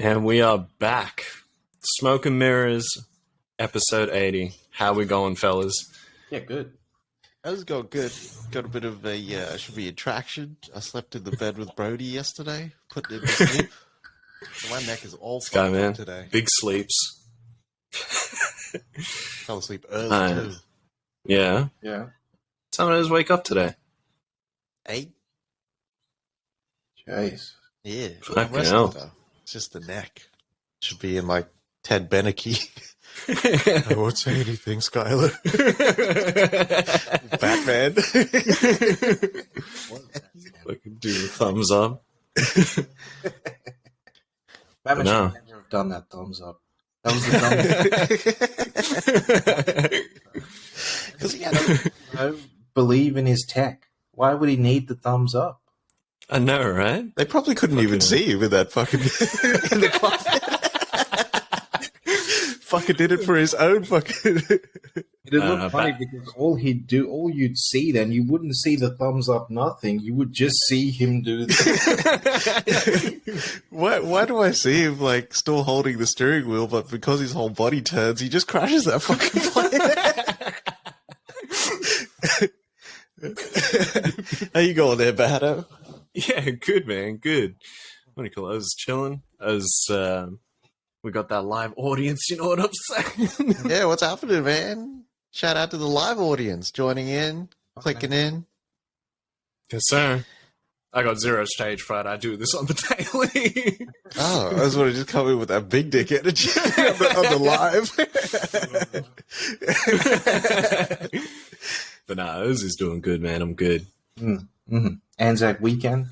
And we are back. Smoke and Mirrors, episode 80. How we going, fellas? Yeah, good. How's it going? Good. Got a bit of a, should be attraction. I slept in the bed with Brody yesterday, putting him to sleep. So my neck is all fucked up today. Big sleeps. Fell asleep early, too. Yeah? Yeah. Someone does wake up today. 8? Jeez. Yeah. Fucking hell. Though. It's just the neck. Should be in like Ted Beneke. I won't say anything, Skylar. Batman. Fucking do the thumbs up. Batman should never have done that thumbs up. That was the thumbs Because he had to believe in his tech. Why would he need the thumbs up? I know, right? They probably couldn't even see him in that fucking in the closet. Fucking did it for his own fucking. It'd look funny because all you'd see then, you wouldn't see the thumbs up, nothing. You would just see him do that. Why do I see him like still holding the steering wheel, but because his whole body turns, he just crashes that fucking plane? How you going there, Bado? Yeah, good, man. Good. What do you call it? I was chilling. We got that live audience, you know what I'm saying? Yeah, what's happening, man? Shout out to the live audience joining in, clicking in. Yes, sir. I got zero stage fright. I do this on the daily. Oh, I was going to just come in with that big dick energy on the live. But nah, Oues is doing good, man. I'm good. Mm-hmm. Anzac weekend.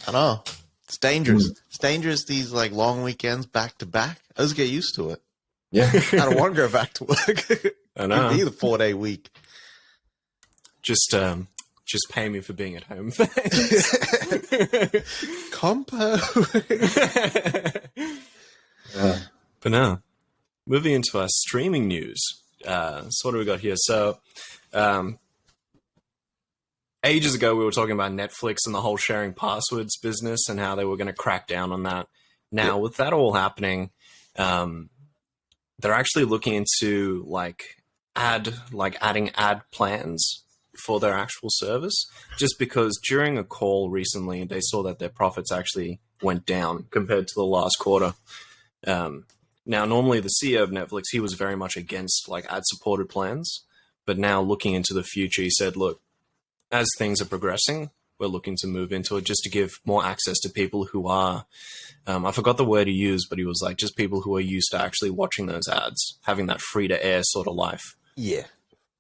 I know. It's dangerous. It's dangerous, these like long weekends back to back. I just get used to it. Yeah. I don't want to go back to work. I know. It'd be the 4-day week. Just pay me for being at home. Compo. But no. Moving into our streaming news. So what do we got here? So ages ago, we were talking about Netflix and the whole sharing passwords business and how they were going to crack down on that. Now, with that all happening, they're actually looking into adding ad plans for their actual service. Just because during a call recently, they saw that their profits actually went down compared to the last quarter. Now, normally the CEO of Netflix, he was very much against ad-supported plans, but now looking into the future, he said, look, as things are progressing, we're looking to move into it just to give more access to people who are, I forgot the word he used, but he was like, just people who are used to actually watching those ads, having that free-to-air sort of life. Yeah.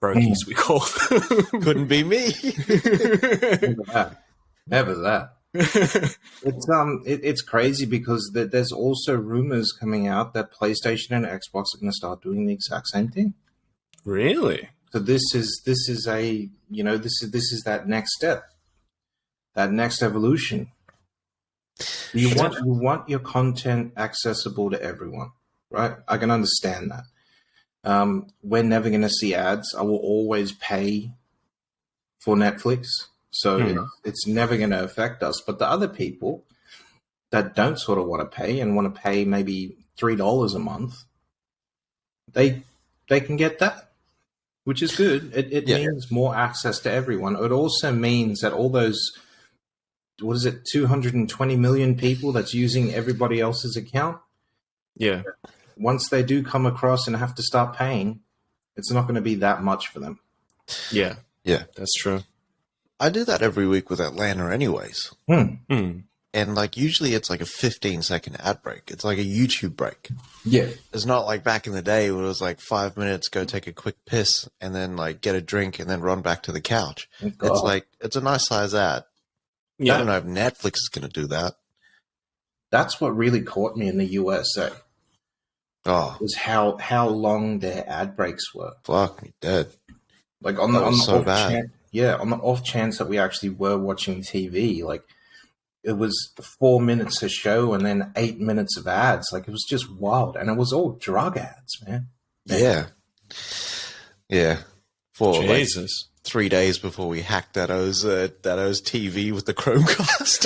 Brokies, we call them. Couldn't be me. Never that. It's crazy because there's also rumors coming out that PlayStation and Xbox are going to start doing the exact same thing. Really? So this is that next step, that next evolution. You want your content accessible to everyone, right? I can understand that. We're never going to see ads. I will always pay for Netflix, so it's never going to affect us. But the other people that don't sort of want to pay and want to pay maybe $3 a month, they can get that. Which is good. It means more access to everyone. It also means that all those, 220 million people that's using everybody else's account? Yeah. Once they do come across and have to start paying, it's not going to be that much for them. Yeah. Yeah. That's true. I do that every week with Atlanta anyways. And usually it's like a 15-second ad break. It's like a YouTube break. Yeah. It's not like back in the day where it was like 5 minutes, go take a quick piss and then get a drink and then run back to the couch. It's a nice size ad. Yeah. I don't know if Netflix is going to do that. That's what really caught me in the USA. Was how long their ad breaks were. Fuck me dead. On the off chance that we actually were watching TV, it was 4 minutes a show and then 8 minutes of ads. It was just wild. And it was all drug ads, man. Yeah. Yeah. For Jesus. 3 days before we hacked that Oues TV with the Chromecast.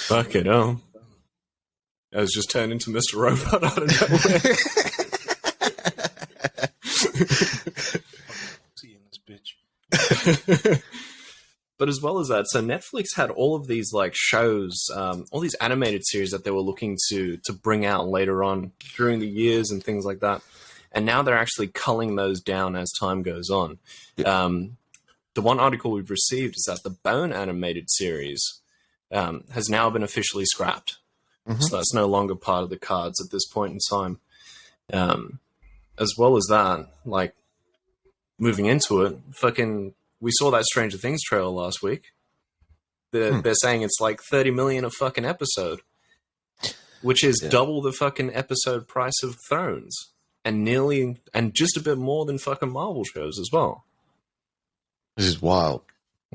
Fuck it, I was just turned into Mr. Robot out of nowhere. See you in this bitch. But as well as that, so Netflix had all of these like shows, all these animated series that they were looking to bring out later on during the years and things like that. And now they're actually culling those down as time goes on. Yeah. The one article we've received is that the Bone animated series has now been officially scrapped. Mm-hmm. So that's no longer part of the cards at this point in time. As well as that, like, moving into it, we saw that Stranger Things trailer last week. They're saying it's like 30 million a fucking episode, which is double the fucking episode price of Thrones, and just a bit more than fucking Marvel shows as well. This is wild.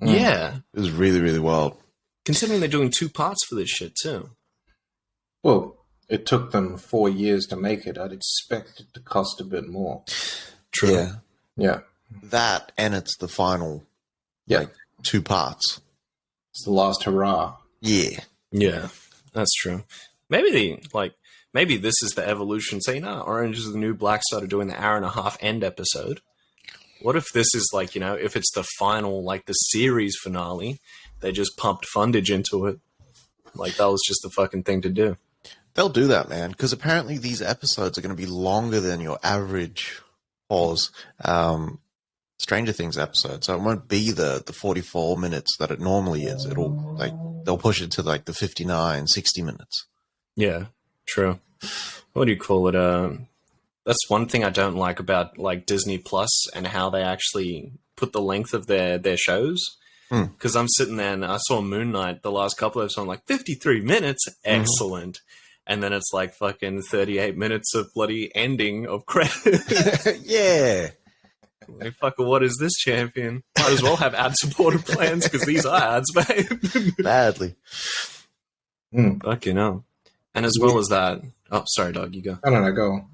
Yeah. It was really, really wild. Considering they're doing 2 parts for this shit too. Well, it took them 4 years to make it. I'd expect it to cost a bit more. True. Yeah. Yeah. That, and it's the final, 2 parts. It's the last hurrah. Yeah. Yeah, that's true. Maybe this is the evolution. Say, Orange is the New Black started doing the 1.5-hour end episode. What if this is like, if it's the final, like the series finale, they just pumped fundage into it. Like that was just the fucking thing to do. They'll do that, man, because apparently these episodes are going to be longer than your average Stranger Things episode. So it won't be the 44 minutes that it normally is. They'll push it to like the 59, 60 minutes. Yeah, true. What do you call it? That's one thing I don't like about like Disney Plus and how they actually put the length of their shows. Because I'm sitting there and I saw Moon Knight the last couple of episodes. I'm like, 53 minutes, excellent. Mm-hmm. And then it's like fucking 38 minutes of bloody ending of credits. Yeah. Like, fucker, what is this, champion? Might as well have ad-supported plans because these are ads, babe. Badly. Fucking hell. And as well as that... Oh, sorry, dog, you go. No, go.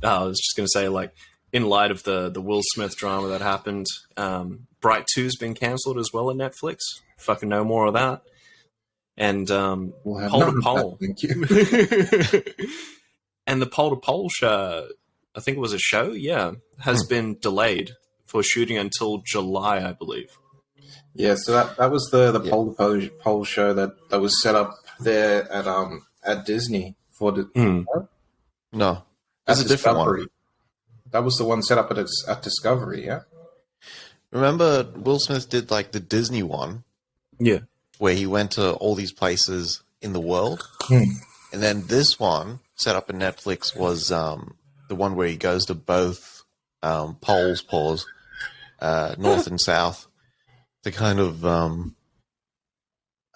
I was just going to say, like, in light of the Will Smith drama that happened, Bright 2's been cancelled as well on Netflix. Fucking no more of that. And we'll have Pole to Pole. Thank you. And the Pole to Pole show, I think it was a show, has been delayed for shooting until July, I believe. Yeah, so that was the Pole to Pole show that was set up there at Disney for the... No. That's a different one. That was the one set up at Discovery, yeah? Remember Will Smith did like the Disney one? Yeah. Where he went to all these places in the world. And then this one, set up in Netflix, was the one where he goes to both poles, north and south, to kind of, I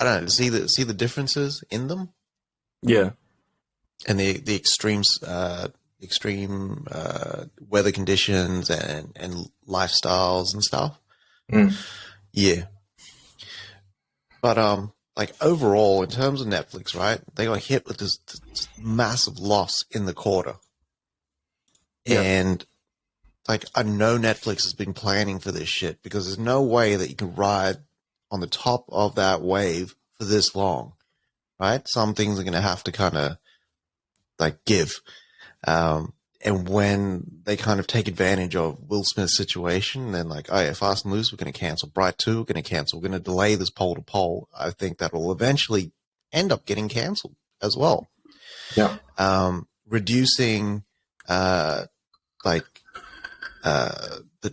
don't know, see the differences in them? Yeah. And the extreme weather conditions and lifestyles and stuff. Yeah. But like overall, in terms of Netflix, right? They got hit with this massive loss in the quarter. Yeah. And like I know Netflix has been planning for this shit because there's no way that you can ride on the top of that wave for this long. Right? Some things are gonna have to kind of like give. And when they kind of take advantage of Will Smith's situation, then like, oh yeah, Fast and Loose, we're going to cancel. Bright 2, we're going to cancel. We're going to delay this Pole to Pole. I think that will eventually end up getting canceled as well. Yeah. Reducing, the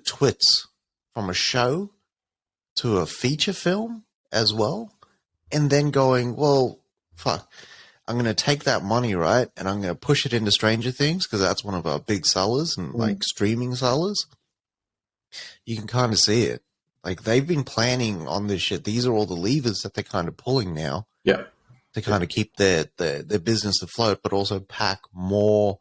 twits from a show to a feature film as well. And then going, well, fuck. I'm going to take that money, right, and I'm going to push it into Stranger Things because that's one of our big sellers and, like, streaming sellers. You can kind of see it. Like, they've been planning on this shit. These are all the levers that they're kind of pulling now. Yeah. To kind of keep their business afloat, but also pack more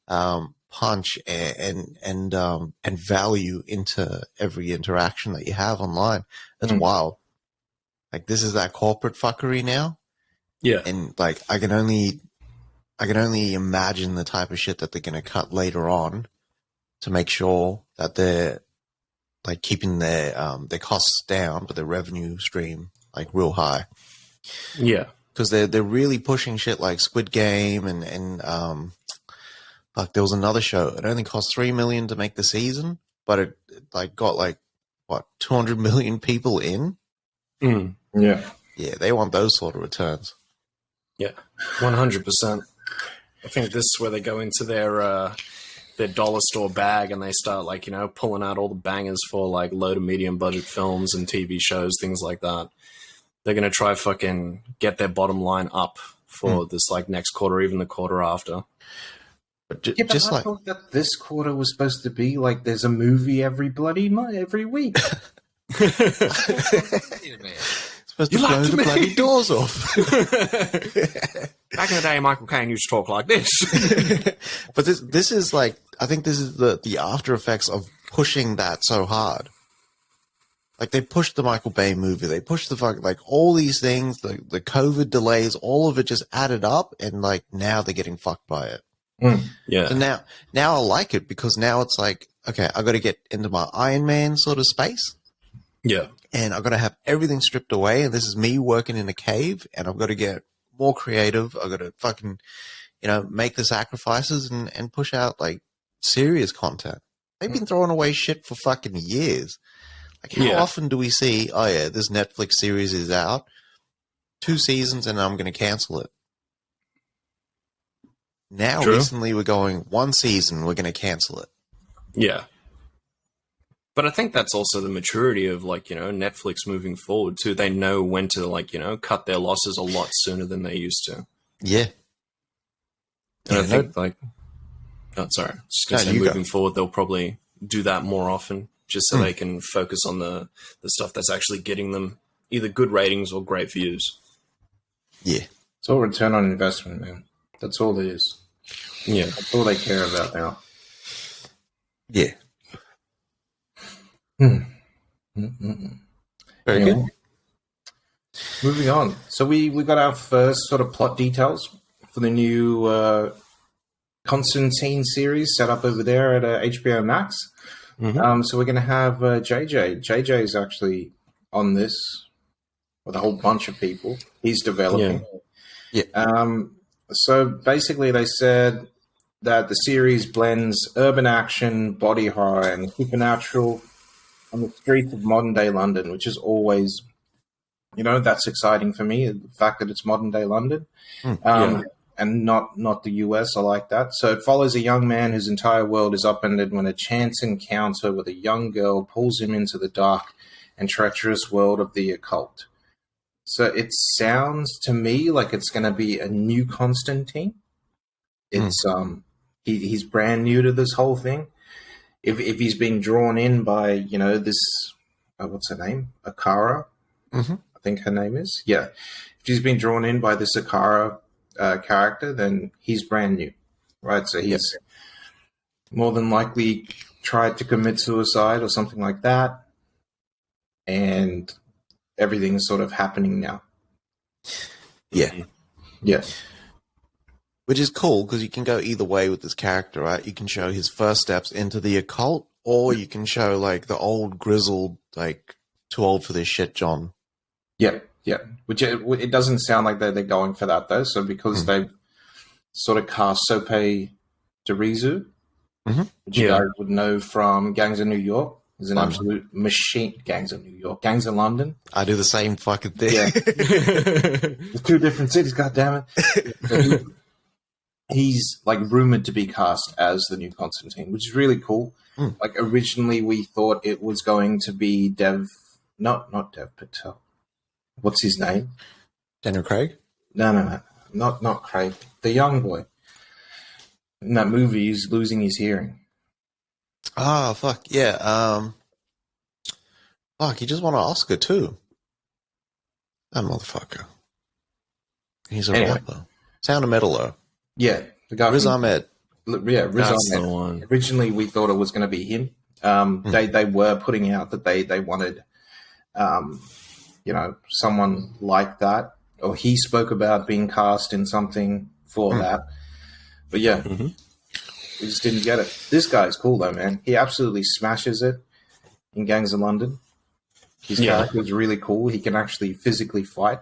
punch and value into every interaction that you have online. That's wild. Like, this is that corporate fuckery now. Yeah. And like I can only imagine the type of shit that they're gonna cut later on to make sure that they're like keeping their costs down but their revenue stream like real high. Yeah. because they're really pushing shit like Squid Game and like there was another show. It only cost $3 million to make the season, but it like got like what 200 million people in. Yeah, they want those sort of returns. Yeah, 100%. I think this is where they go into their dollar store bag and they start like, pulling out all the bangers for like low to medium budget films and TV shows, things like that. They're going to try fucking get their bottom line up for this like next quarter, even the quarter after. But but just I like thought that this quarter was supposed to be like there's a movie every week. supposed to blow the bloody doors off. Back in the day, Michael Caine used to talk like this. But this is like, I think this is the after effects of pushing that so hard. Like they pushed the Michael Bay movie, they pushed like all these things, the COVID delays, all of it just added up, and like now they're getting fucked by it. Yeah. So now I like it because now it's like, okay, I got to get into my Iron Man sort of space. Yeah. And I've got to have everything stripped away. And this is me working in a cave, and I've got to get more creative. I've got to fucking, make the sacrifices and push out like serious content. They've been throwing away shit for fucking years. Like how often do we see, oh yeah, this Netflix series is out, 2 seasons and I'm going to cancel it. Now recently we're going 1 season, we're going to cancel it. Yeah. But I think that's also the maturity of like, Netflix moving forward too. They know when to like, cut their losses a lot sooner than they used to. Yeah. And I think like, oh, sorry. Just gonna say moving forward, they'll probably do that more often just so they can focus on the stuff that's actually getting them either good ratings or great views. Yeah. It's all return on investment, man. That's all it is. Yeah. That's all they care about now. Yeah. Very good. Moving on. So we got our first sort of plot details for the new Constantine series set up over there at HBO Max. So we're going to have JJ. JJ is actually on this with a whole bunch of people. He's developing. Yeah. So basically they said that the series blends urban action, body horror, and supernatural on the streets of modern-day London, which is always, that's exciting for me, the fact that it's modern-day London. And not the US. I like that. So it follows a young man whose entire world is upended when a chance encounter with a young girl pulls him into the dark and treacherous world of the occult. So it sounds to me like it's going to be a new Constantine. It's he's brand new to this whole thing. If he's being drawn in by this what's her name, Akara, I think her name is. Yeah, if she's been drawn in by this Akara character, then he's brand new, right? So he's more than likely tried to commit suicide or something like that, and everything's sort of happening now. Yeah. Which is cool because you can go either way with this character, right? You can show his first steps into the occult, or you can show like the old grizzled, like too old for this shit, John. Yeah. Which it doesn't sound like they're going for that though. So because they sort of cast Sope Dirizu, which you guys would know from Gangs of New York, is an absolute machine. Gangs of New York, Gangs of London. I do the same fucking thing. Yeah. There's 2 different cities. God damn it. So he's like rumored to be cast as the new Constantine, which is really cool. Like originally we thought it was going to be not Dev Patel. What's his name? Daniel Craig? No. Not Craig. The young boy. In that movie, he's losing his hearing. Ah, fuck. Yeah. Fuck, he just won an Oscar too. That motherfucker. He's a rapper. Sound of Metal, though. Yeah. The guy Riz Ahmed. Yeah, Riz That's Ahmed. the one. Originally, we thought it was going to be him. They were putting out that they wanted... someone like that, or he spoke about being cast in something for that. But yeah, we just didn't get it. This guy's cool though, man. He absolutely smashes it in Gangs of London. His character is really cool. He can actually physically fight.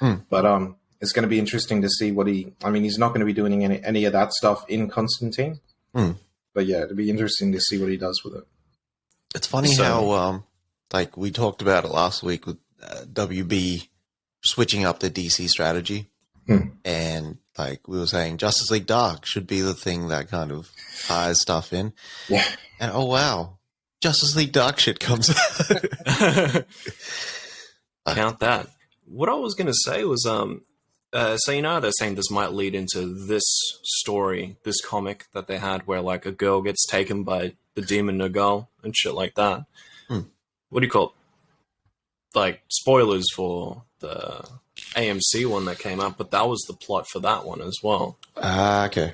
But It's going to be interesting to see what he's not going to be doing any of that stuff in Constantine. But yeah, it'll be interesting to see what he does with it. It's funny how, like we talked about it last week with WB switching up the DC strategy. And like we were saying, Justice League Dark should be the thing that kind of ties stuff in. Yeah. And oh wow, Justice League Dark shit comes out. Count that. What I was going to say was, so they're saying this might lead into this story, this comic that they had where like a girl gets taken by the demon Nergal and shit like that. What do you call it? Like spoilers for the AMC one that came out, but that was the plot for that one as well. Okay.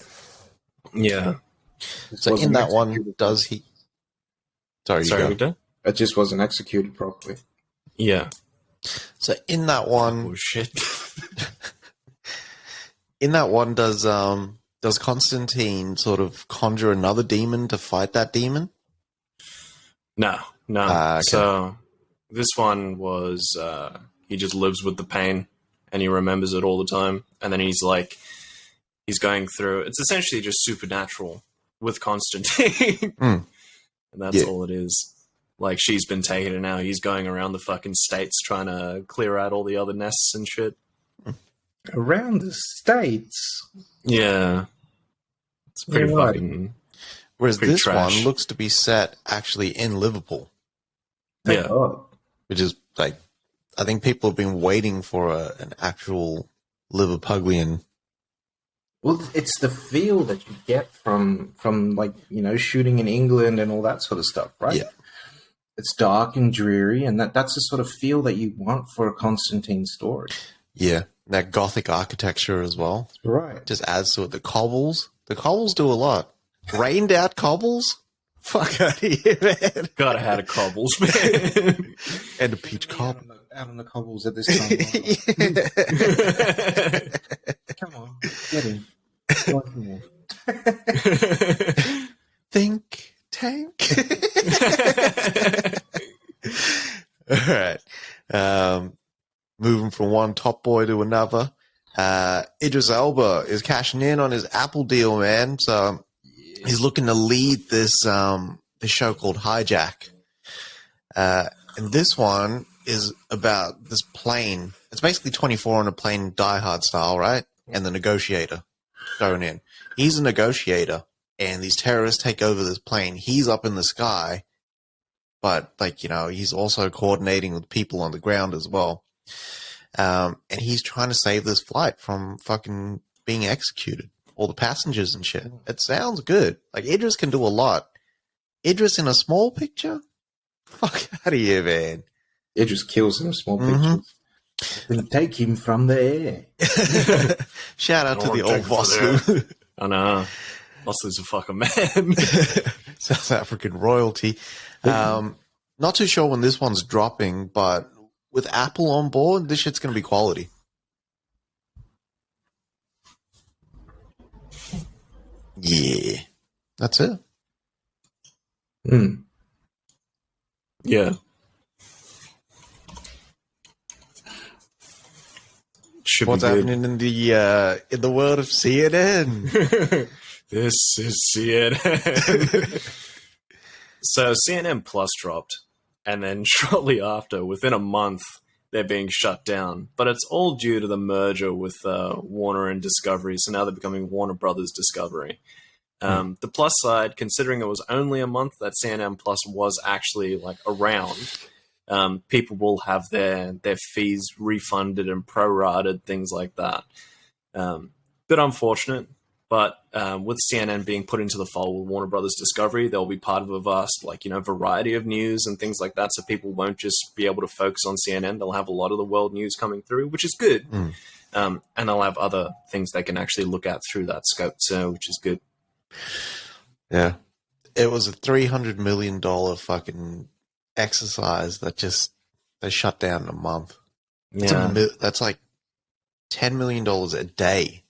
Yeah. So in that one, does he... Sorry, Victor? It just wasn't executed properly. Yeah. So in that one... Oh, shit. In that one, does Constantine sort of conjure another demon to fight that demon? No. Okay. So this one was he just lives with the pain and he remembers it all the time. And then he's going through, it's essentially just supernatural with Constantine. And that's all it is. Like, she's been taken and now he's going around the fucking states trying to clear out all the other nests and shit. Around the states? Yeah. It's pretty fucking... Whereas pretty this trash. one looks to be set actually in Liverpool. Yeah. Which is, like, I think people have been waiting for an actual Liverpudlian. Well, it's the feel that you get from like, you know, shooting in England and all that sort of stuff, right? Yeah. It's dark and dreary, and that's the sort of feel that you want for a Constantine story. Yeah. That Gothic architecture as well. Right. Just adds to it. The cobbles do a lot. Rained out cobbles? Fuck out of here, man. Gotta have the cobbles, man. And a peach cob. Out on the cobbles at this time. Come on, get in. Think tank. All right. Moving from one top boy to another. Idris Elba is cashing in on his Apple deal, man. So he's looking to lead this show called Hijack. And this one is about this plane. It's basically 24 on a plane, Die Hard style, right? And the negotiator thrown in. He's a negotiator, and these terrorists take over this plane. He's up in the sky, but, like, you know, he's also coordinating with people on the ground as well. And he's trying to save this flight from fucking being executed. All the passengers and shit. It sounds good. Like, Idris can do a lot. Idris in a small picture? Fuck out of here, man. Idris kills in small pictures. Then take him from the air. Shout out to the old Vosloo. I know. Vosloo's a fucking man. South African royalty. Not too sure when this one's dropping, but with Apple on board, this shit's going to be quality. Yeah. That's it. Yeah. Should What's happening in the world of CNN? This is CNN. So CNN Plus dropped, and then shortly after, within a month, they're being shut down. But it's all due to the merger with Warner and Discovery, so now they're becoming Warner Brothers Discovery. The plus side, considering it was only a month that CNN Plus was actually like around, people will have their fees refunded and prorated, things like that. Bit unfortunate, but with CNN being put into the fold with Warner Brothers Discovery, they'll be part of a vast, like, you know, variety of news and things like that. So people won't just be able to focus on CNN. They'll have a lot of the world news coming through, which is good. And they'll have other things they can actually look at through that scope, so which is good. Yeah. It was a $300 million fucking exercise that just they shut down in a month. Yeah. That's like $10 million a day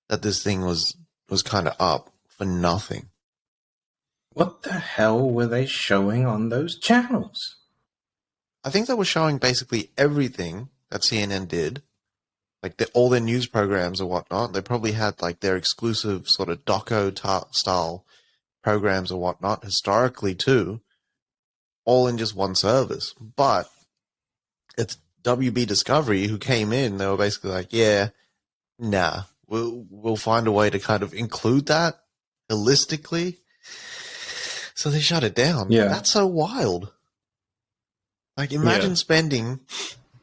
that this thing was kind of up for nothing. What the hell were they showing on those channels? I think they were showing basically everything that CNN did, like all their news programs or whatnot. They probably had like their exclusive sort of style programs or whatnot historically too, all in just one service. But it's WB Discovery who came in. They were basically like, yeah, nah, we'll find a way to kind of include that holistically. So they shut it down. Yeah. That's so wild. Like, imagine spending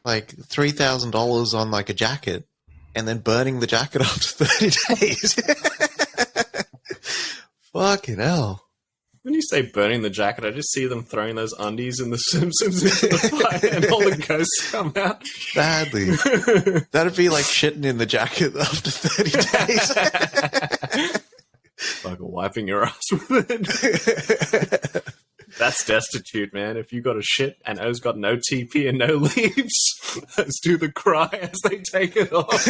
like $3,000 on like a jacket and then burning the jacket after 30 days. Fucking hell. When you say burning the jacket, I just see them throwing those undies in The Simpsons into the fire and all the ghosts come out. Badly. That'd be like shitting in the jacket after 30 days. Fucking wiping your ass with it. That's destitute, man. If you got a shit and O's got no TP and no leaves, let's do the cry as they take it off.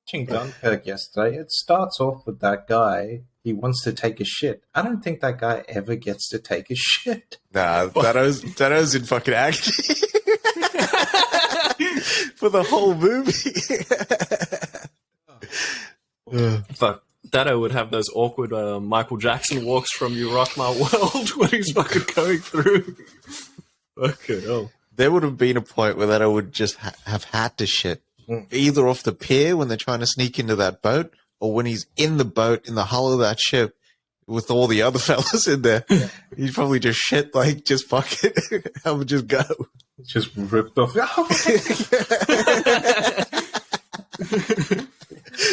Watching Dunkirk yesterday, it starts off with that guy. He wants to take a shit. I don't think that guy ever gets to take a shit. Nah, Dano's in fucking agony. For the whole movie. Fuck. Dado would have those awkward Michael Jackson walks from You Rock My World when he's fucking going through. Fucking hell. There would have been a point where Dado would just have had to shit. Either off the pier when they're trying to sneak into that boat, or when he's in the boat in the hull of that ship with all the other fellas in there. Yeah. He'd probably just shit, like, just fuck it. I would just go. Just ripped off.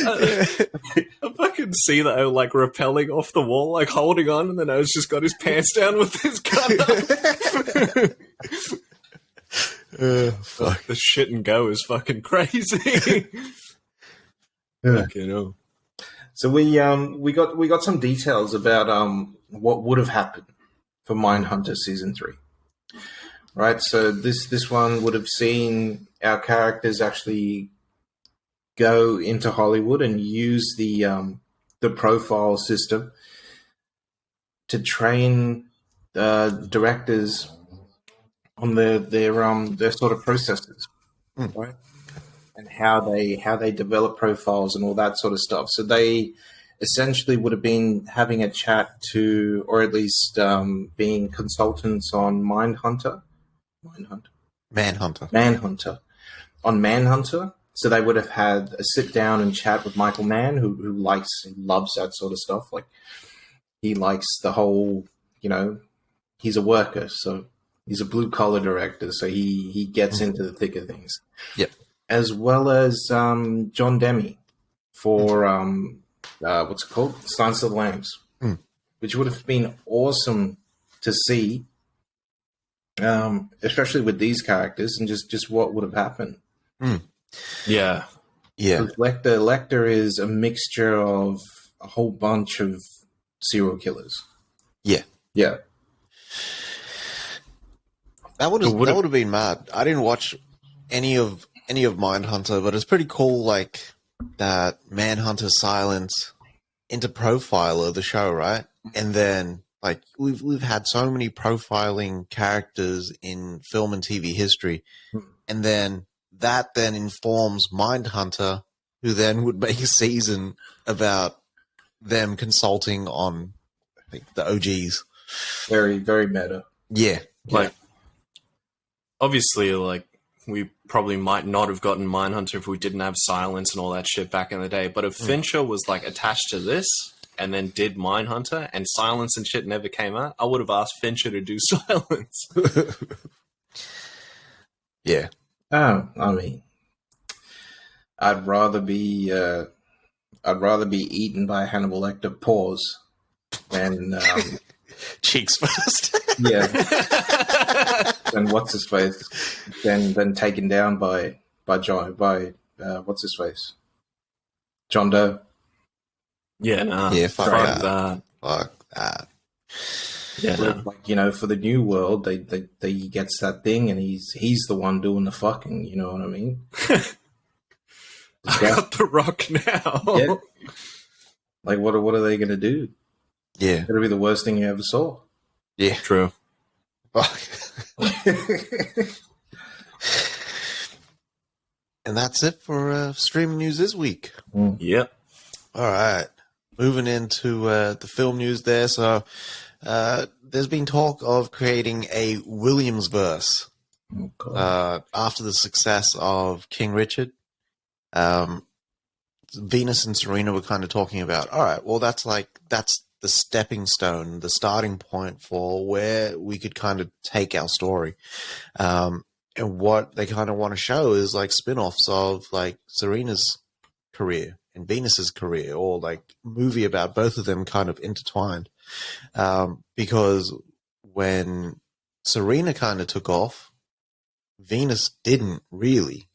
I fucking see that like rappelling off the wall, like holding on, and then O's just got his pants down with his gun up. Fuck. The shit and go is fucking crazy. Fucking hell. So we got some details about what would have happened for Mindhunter season 3. Right, so this one would have seen our characters actually go into Hollywood and use the profile system to train directors on their sort of processes, right? And how they develop profiles and all that sort of stuff. So they essentially would have been having a chat to, or at least being consultants on Manhunter. On Manhunter. So they would have had a sit down and chat with Michael Mann, who loves that sort of stuff. Like, he likes the whole, he's a worker, so he's a blue collar director, so he gets into the thick of things. Yep. As well as John Demme for what's it called? Silence of the Lambs, which would have been awesome to see, especially with these characters and just what would have happened. Yeah. Lecter is a mixture of a whole bunch of serial killers. Yeah. That would have been mad. I didn't watch any of Mindhunter, but it's pretty cool, like, that Manhunter silence into Profiler, the show, right? And then, like, we've had so many profiling characters in film and TV history, and then that then informs Mindhunter, who then would make a season about them consulting on, like, the OGs. Very, very meta. Yeah. Like, obviously, like, we probably might not have gotten Mindhunter if we didn't have Silence and all that shit back in the day. But if Fincher was, like, attached to this and then did Mindhunter and Silence and shit never came out, I would have asked Fincher to do Silence. Yeah. Oh, I mean, I'd rather be eaten by Hannibal Lecter paws than cheeks first. Yeah. And what's his face? Then taken down by what's his face? John Doe. Yeah, nah. Yeah, fuck that. Fuck that. Yeah, nah. Like, for the new world, they he gets that thing, and he's the one doing the fucking. You know what I mean? I got the Rock now. Yeah. Like, what are they gonna do? Yeah, it's gonna be the worst thing you ever saw. Yeah, true. And that's it for streaming news this week. Yep. All right. Moving into the film news there. So there's been talk of creating a Williams verse after the success of King Richard. Venus and Serena were kind of talking about, all right, well, that's the stepping stone, the starting point for where we could kind of take our story. And what they kind of want to show is like spin-offs of like Serena's career and Venus's career, or like movie about both of them kind of intertwined. Because when Serena kind of took off, Venus didn't really.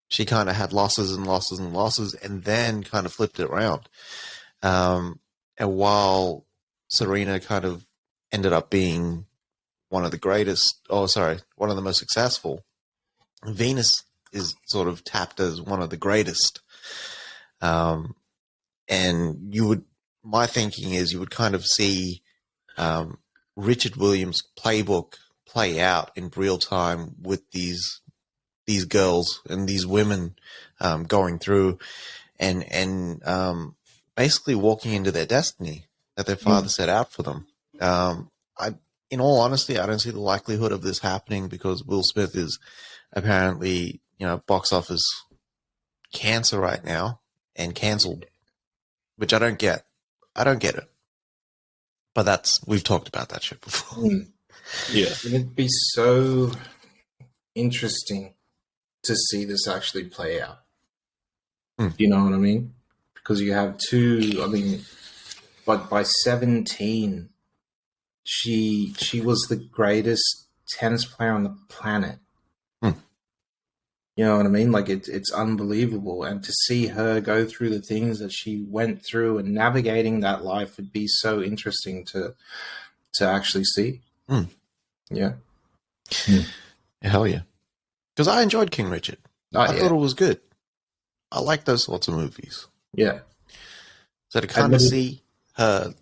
She kind of had losses and losses and losses, and then kind of flipped it around. And while Serena kind of ended up being one of the most successful, Venus is sort of tapped as one of the greatest. And my thinking is you would kind of see Richard Williams' playbook play out in real time with these girls and these women going through and basically walking into their destiny that their father set out for them. In all honesty, I don't see the likelihood of this happening because Will Smith is apparently, box office cancer right now and canceled, which I don't get. I don't get it. But we've talked about that shit before. Yeah. It'd be so interesting to see this actually play out. You know what I mean? Because you have but by 17, she was the greatest tennis player on the planet. You know what I mean? Like it's unbelievable. And to see her go through the things that she went through and navigating that life would be so interesting to actually see. Yeah. Hell yeah. Because I enjoyed King Richard. I thought it was good. I like those sorts of movies. Yeah. So to kind of see her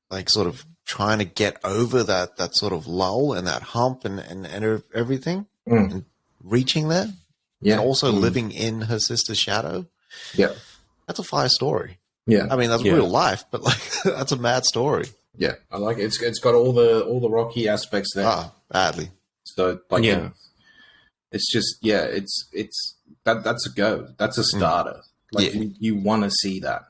like sort of trying to get over that sort of lull and that hump and everything and reaching there and also living in her sister's shadow. Yeah. That's a fire story. Yeah. I mean, that's real life, but like that's a mad story. Yeah. I like it. It's got all the rocky aspects there. Badly. So like it's just it's that's a go. That's a starter. Like you want to see that.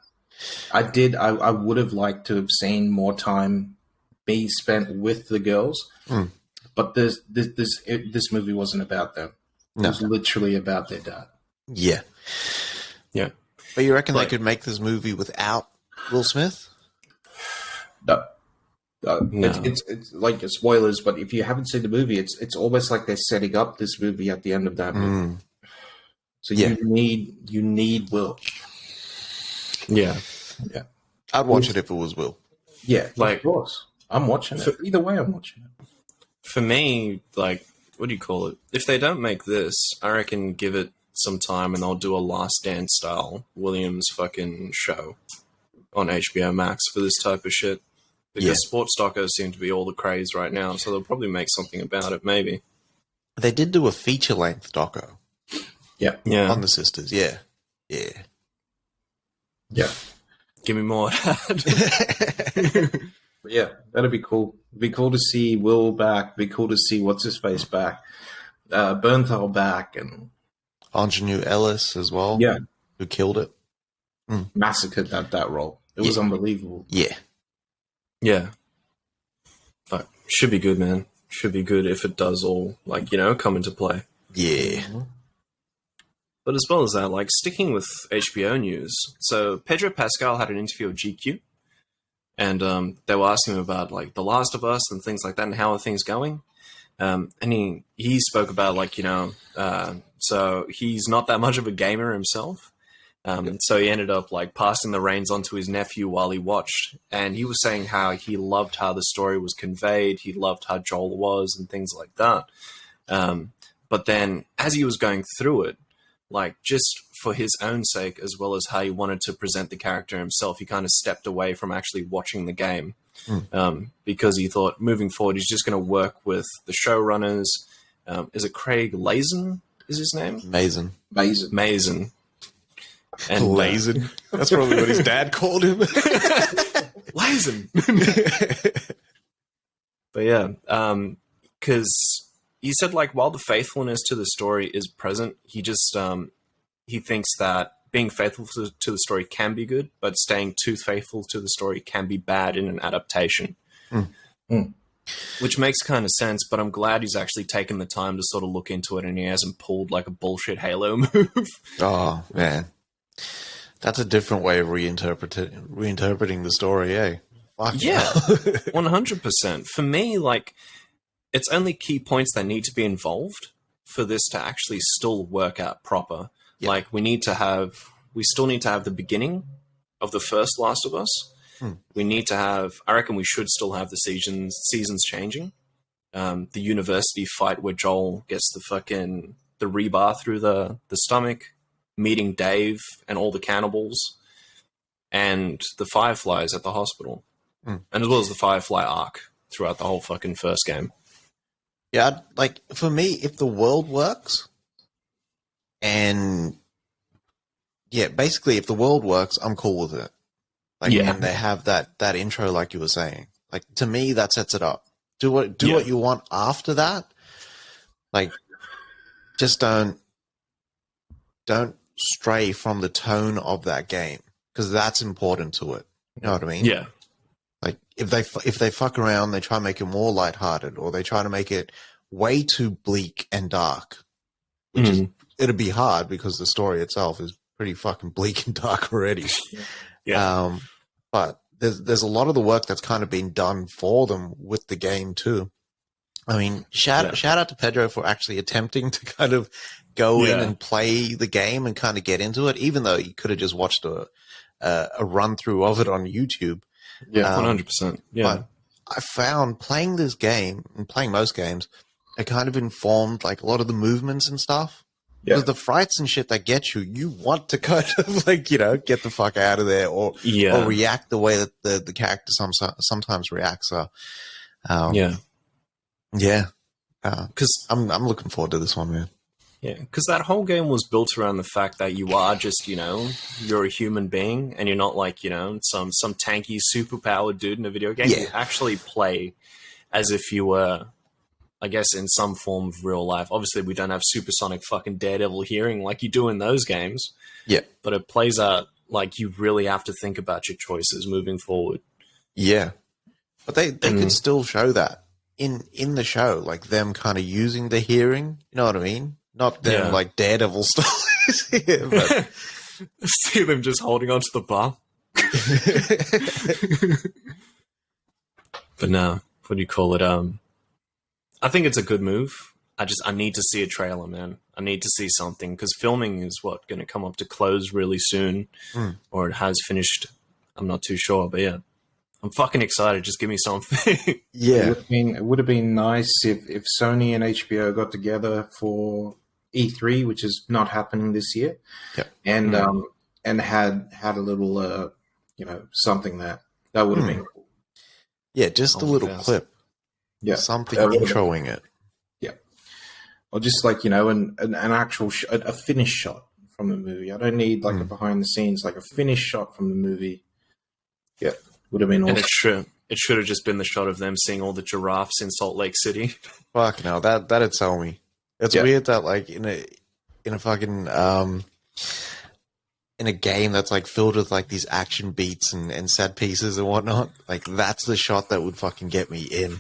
I would have liked to have seen more time be spent with the girls, but this movie wasn't about them. It was literally about their dad. Yeah. But you reckon they could make this movie without Will Smith? No. No. It's like spoilers, but if you haven't seen the movie, it's almost like they're setting up this movie at the end of that movie. So you need Will. Yeah. I'd watch it if it was Will. Yeah, of course. I'm watching it. Either way, I'm watching it. For me, like, what do you call it? If they don't make this, I reckon give it some time and they'll do a Last Dance style Williams fucking show on HBO Max for this type of shit. Because sports docos seem to be all the craze right now, so they'll probably make something about it, maybe. They did do a feature-length doco. Yeah. On the sisters, yeah. Give me more. Yeah, that'd be cool. It'd be cool to see Will back. It'd be cool to see What's-His-Face back. Bernthal back. And Ingenue Ellis as well. Yeah. Who killed it. Massacred that role. It was unbelievable. Yeah. But should be good, man. Should be good if it does all, like, come into play. Yeah. But as well as that, like, sticking with HBO news, so Pedro Pascal had an interview with GQ, and they were asking him about, like, The Last of Us and things like that, and how are things going? And he spoke about, like, so he's not that much of a gamer himself, so he ended up, like, passing the reins on to his nephew while he watched, and he was saying how he loved how the story was conveyed, he loved how Joel was, and things like that. But then, as he was going through it, like, just for his own sake, as well as how he wanted to present the character himself, he kind of stepped away from actually watching the game because he thought moving forward, he's just going to work with the showrunners. Is it Craig Lazin? is his name? Mason. Mason. And Lazen. That's probably what his dad called him. Lazen. But yeah, because he said, like, while the faithfulness to the story is present, he just he thinks that being faithful to the story can be good, but staying too faithful to the story can be bad in an adaptation. Which makes kind of sense, but I'm glad he's actually taken the time to sort of look into it and he hasn't pulled like a bullshit Halo move. Oh, man. That's a different way of reinterpreting the story, eh? Fuck yeah, 100%. For me, like, it's only key points that need to be involved for this to actually still work out proper. Yep. Like, we still need to have the beginning of the first Last of Us. We need to have, I reckon we should still have the seasons changing. The university fight where Joel gets the rebar through the stomach, meeting Dave and all the cannibals, and the Fireflies at the hospital. And as well as the Firefly arc throughout the whole fucking first game. Yeah, like, for me, if the world works, and yeah, basically, if the world works, I'm cool with it. Like, and they have that intro, like you were saying. Like, to me, that sets it up. Do what you want after that. Like, just don't stray from the tone of that game, because that's important to it. You know what I mean? Yeah. Like, if they fuck around, they try to make it more lighthearted, or they try to make it way too bleak and dark, which is, it'll be hard because the story itself is pretty fucking bleak and dark already. Yeah. But there's a lot of the work that's kind of been done for them with the game too. I mean, shout out to Pedro for actually attempting to kind of go in and play the game and kind of get into it, even though you could have just watched a run through of it on YouTube. Yeah, 100%. Yeah. But I found playing this game and playing most games, it kind of informed like a lot of the movements and stuff. Because the frights and shit that get you, you want to kind of like, you know, get the fuck out of there or react the way that the character sometimes reacts. So, because I'm looking forward to this one, man. Yeah, because that whole game was built around the fact that you are just, you know, you're a human being and you're not like, you know, some tanky, superpowered dude in a video game. Yeah. You actually play as if you were, I guess, in some form of real life. Obviously, we don't have supersonic fucking Daredevil hearing like you do in those games. Yeah. But it plays out like you really have to think about your choices moving forward. Yeah. But they could still show that in the show, like them kind of using the hearing. You know what I mean? Not them like Daredevil style. But see them just holding onto the bar. But no, what do you call it? I think it's a good move. I need to see a trailer, man. I need to see something because filming is going to come up to close really soon, or it has finished. I'm not too sure, but yeah, I'm fucking excited. Just give me something. Yeah, it would have been nice if Sony and HBO got together for E3, which is not happening this year, and had a little, you know, something that would have been cool. Yeah, just a little clip. Yeah, something introing it. Yeah, or just like, you know, an actual a finished shot from the movie. I don't need like a behind the scenes, like a finished shot from the movie. Yeah, would have been awesome. And it should have just been the shot of them seeing all the giraffes in Salt Lake City. Fuck no, that'd sell me. It's weird that like in a fucking in a game that's like filled with like these action beats and set pieces and whatnot, like that's the shot that would fucking get me in.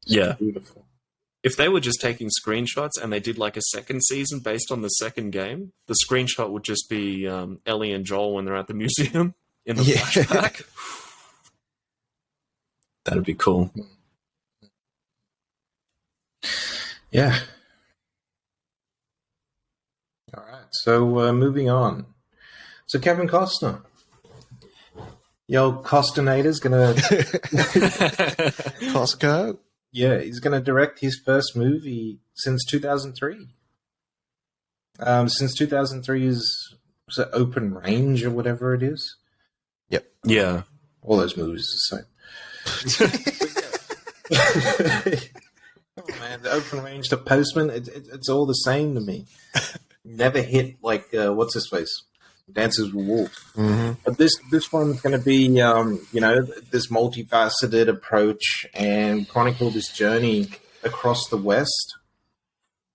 Yeah. Beautiful. If they were just taking screenshots and they did like a second season based on the second game, the screenshot would just be Ellie and Joel when they're at the museum in the flashback. That'd be cool. Yeah. All right. So moving on. So Kevin Costner. Yo, Costinator's gonna Costco. Yeah, he's gonna direct his first movie since 2003. Since 2003 is it Open Range or whatever it is. Yep. Yeah. All those movies are the same. Oh man. The open range, the postman, it's all the same to me. Never hit like what's his face, Dances with Wolves. Mm-hmm. But this one's going to be this multifaceted approach and chronicle this journey across the West.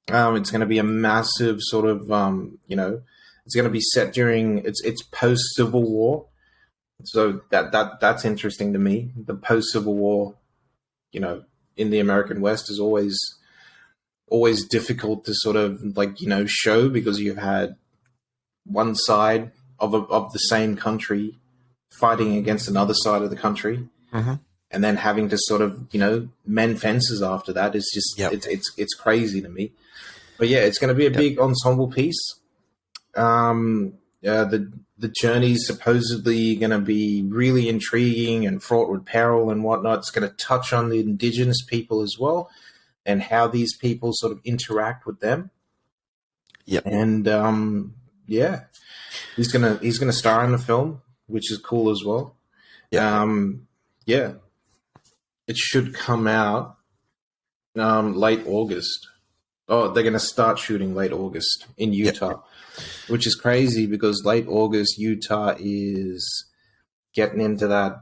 It's going to be a massive sort of it's going to be set during it's post Civil War, so that's interesting to me. The post Civil War, in the American West is always difficult to sort of show, because you've had one side of the same country fighting against another side of the country, mm-hmm. and then having to sort of mend fences after that. It's just it's crazy to me. But yeah, it's going to be a big ensemble piece. The journey's supposedly going to be really intriguing and fraught with peril and whatnot. It's going to touch on the indigenous people as well, and how these people sort of interact with them. Yep. And he's gonna star in the film, which is cool as well. It should come out late August. Oh, they're gonna start shooting late August in Utah, which is crazy because late August Utah is getting into that.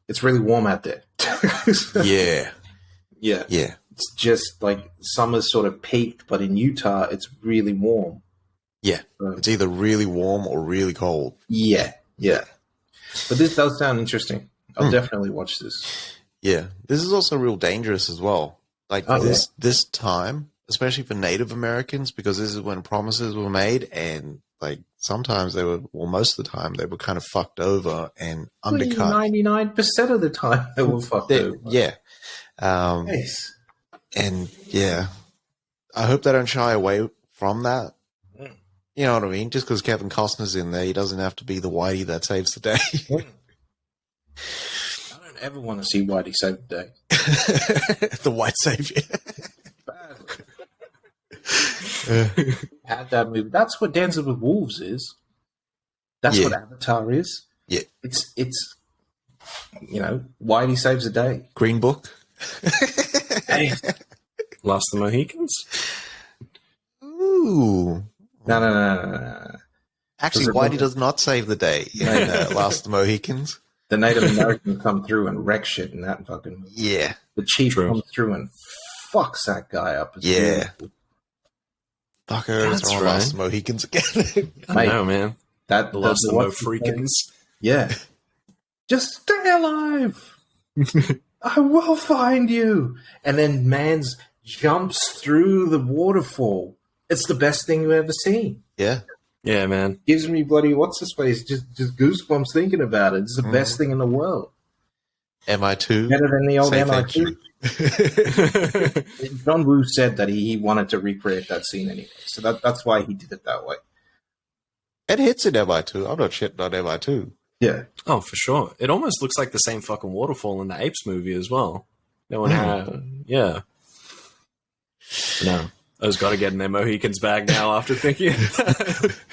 It's really warm out there. Yeah. It's just like summer's sort of peaked, but in Utah, it's really warm. Yeah. So, it's either really warm or really cold. Yeah. But this does sound interesting. I'll definitely watch this. Yeah. This is also real dangerous as well. Like this time, especially for Native Americans, because this is when promises were made, and like sometimes most of the time they were kind of fucked over and undercut. 99% of the time they were fucked over. Yeah. Nice. And yeah, I hope they don't shy away from that. You know what I mean? Just because Kevin Costner's in there, he doesn't have to be the whitey that saves the day. I don't ever want to see Whitey save the day. The white savior. Had that movie. That's what Dances with Wolves is. That's what Avatar is. Yeah. It's Whitey saves the day. Green Book. Hey. Last of the Mohicans? Ooh. No. Actually, Whitey does not save the day in Last of the Mohicans. The Native Americans come through and wreck shit in that fucking movie. Yeah. The chief comes through and fucks that guy up. It's beautiful. Fuck her. It's on Last of the Mohicans again. I know, man. The Last of the Mohicans. Yeah. Just stay alive. I will find you. And then Mans jumps through the waterfall. It's the best thing you've ever seen. Yeah. Yeah, man. Gives me bloody what's this face? Just goosebumps thinking about it. It's the best thing in the world. MI2. Better than the old MI2. John Woo said that he wanted to recreate that scene anyway. So that's why he did it that way. It hits in MI2. I'm not shitting on MI2. Yeah. Oh, for sure. It almost looks like the same fucking waterfall in the Apes movie as well. No one yeah. No. Those got to get in their Mohicans bag now after thinking.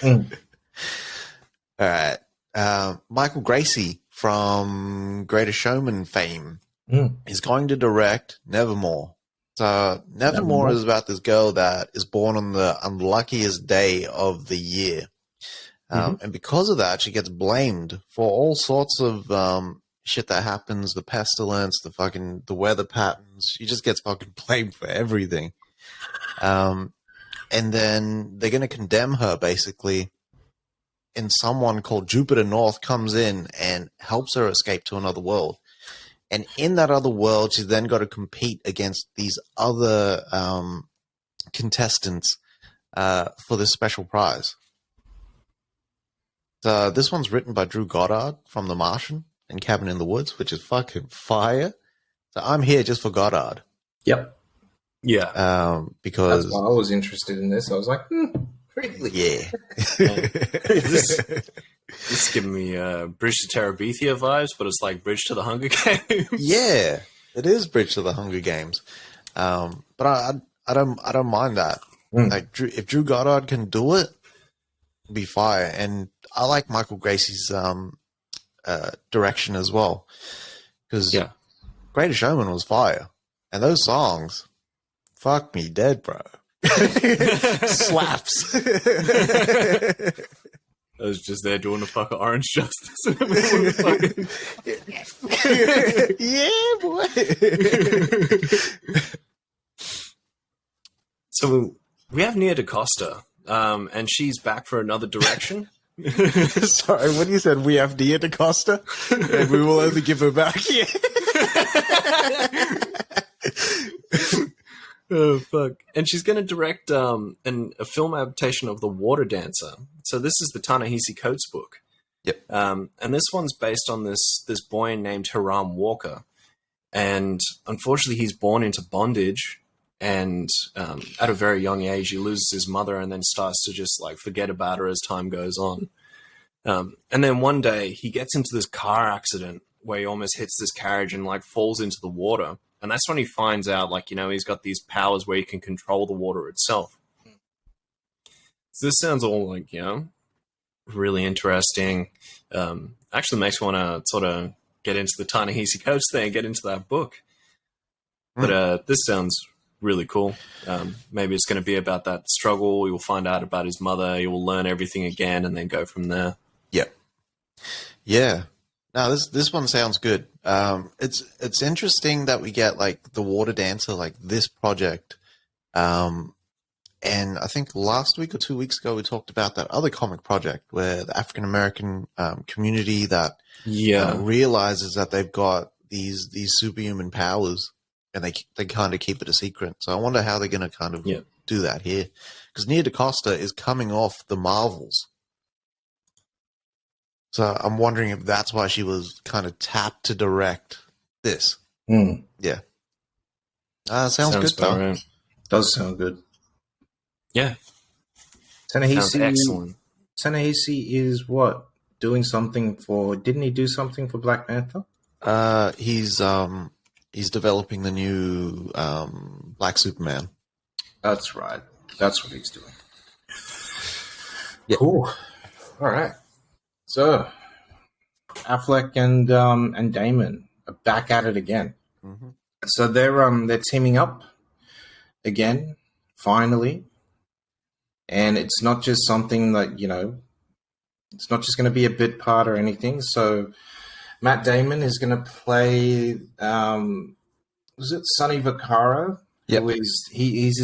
All right. Michael Gracie from Greatest Showman fame is going to direct Nevermore. So Nevermore is about this girl that is born on the unluckiest day of the year. And because of that, she gets blamed for all sorts of shit that happens, the pestilence, the weather patterns. She just gets fucking blamed for everything. And then they're going to condemn her, basically. And someone called Jupiter North comes in and helps her escape to another world. And in that other world, she's then got to compete against these other contestants for this special prize. So this one's written by Drew Goddard from The Martian and Cabin in the Woods, which is fucking fire. So I'm here just for Goddard. Yep. Yeah. Because that's why I was interested in this. I was like, really? Yeah. This is giving me Bridge to Terabithia vibes, but it's like Bridge to the Hunger Games. Yeah, it is Bridge to the Hunger Games. But I don't mind that. Like if Drew Goddard can do it, it'll be fire. And I like Michael Gracie's direction as well, because Greatest Showman was fire, and those songs Fuck me dead, bro. Slaps. I was just there doing a fucking orange justice. Yeah, boy. So we have Nia DaCosta, and she's back for another direction. Sorry, when you said we have Nia DaCosta, and we will only give her back. Yeah. Oh fuck! And she's going to direct a film adaptation of The Water Dancer. So this is the Ta-Nehisi Coates book. Yep. And this one's based on this boy named Hiram Walker, and unfortunately he's born into bondage, and at a very young age he loses his mother, and then starts to just like forget about her as time goes on. And then one day he gets into this car accident where he almost hits this carriage and like falls into the water. And that's when he finds out, like, you know, he's got these powers where he can control the water itself. So this sounds all like, you know, really interesting. Actually makes me want to sort of get into the Ta-Nehisi Coates thing, get into that book. But this sounds really cool. Maybe it's going to be about that struggle. You'll find out about his mother. You will learn everything again and then go from there. Yep. Yeah. No, this one sounds good. It's interesting that we get like the Water Dancer, like this project. And I think last week or 2 weeks ago we talked about that other comic project where the African American community that realizes that they've got these superhuman powers, and they kind of keep it a secret. So I wonder how they're going to kind of do that here, because Nia DaCosta is coming off the Marvels. So I'm wondering if that's why she was kind of tapped to direct this. Yeah. Sounds good, though. Right. Does sound good. Yeah. Ta-Nehisi, excellent. Ta-Nehisi is what? Doing something for... Didn't he do something for Black Panther? He's developing the new Black Superman. That's right. That's what he's doing. Yeah. Cool. All right. So, Affleck and Damon are back at it again. Mm-hmm. So they're teaming up again, finally, and it's not just something that, you know, it's not just going to be a bit part or anything. So Matt Damon is going to play was it Sonny Vaccaro? Yep. Who is he's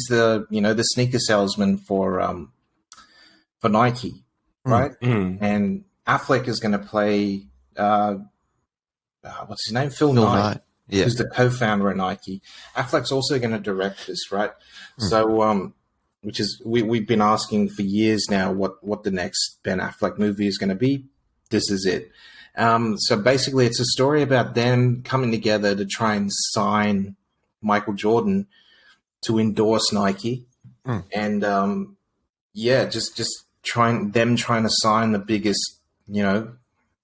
the, you know, the sneaker salesman for Nike. Right? And Affleck is going to play, what's his name? Phil Knight, who's the co-founder of Nike. Affleck's also going to direct this, right? So, which is, we've been asking for years now what the next Ben Affleck movie is going to be. This is it. So basically, it's a story about them coming together to try and sign Michael Jordan to endorse Nike. And, just trying to sign the biggest, you know,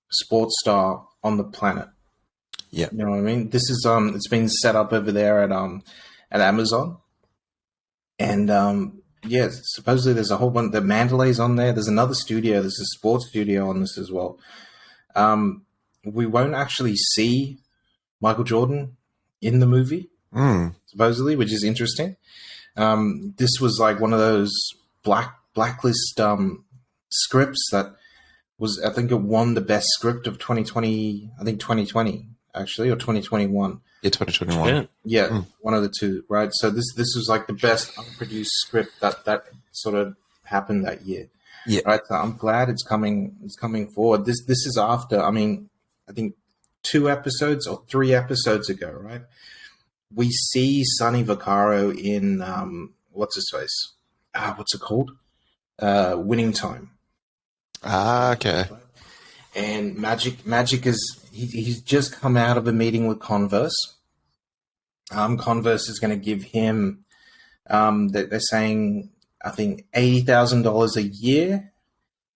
sports star on the planet. Yeah. You know what I mean? This is it's been set up over there at Amazon. And supposedly there's a whole bunch, the Mandelay's on there. There's another studio, there's a sports studio on this as well. We won't actually see Michael Jordan in the movie, supposedly, which is interesting. This was like one of those blacklist scripts that was, I think it won the best script of 2020, I think 2020 actually, or 2021. Yeah, 2021. Yeah, one of the two, right? So this was like the best unproduced script that sort of happened that year. Yeah. Right. So I'm glad it's coming forward. This is after, I mean, I think 2 episodes or 3 episodes ago, right? We see Sonny Vaccaro in what's his face? What's it called? Winning Time. Okay. And Magic is he's just come out of a meeting with Converse. Converse is going to give him they're saying, I think, $80,000 a year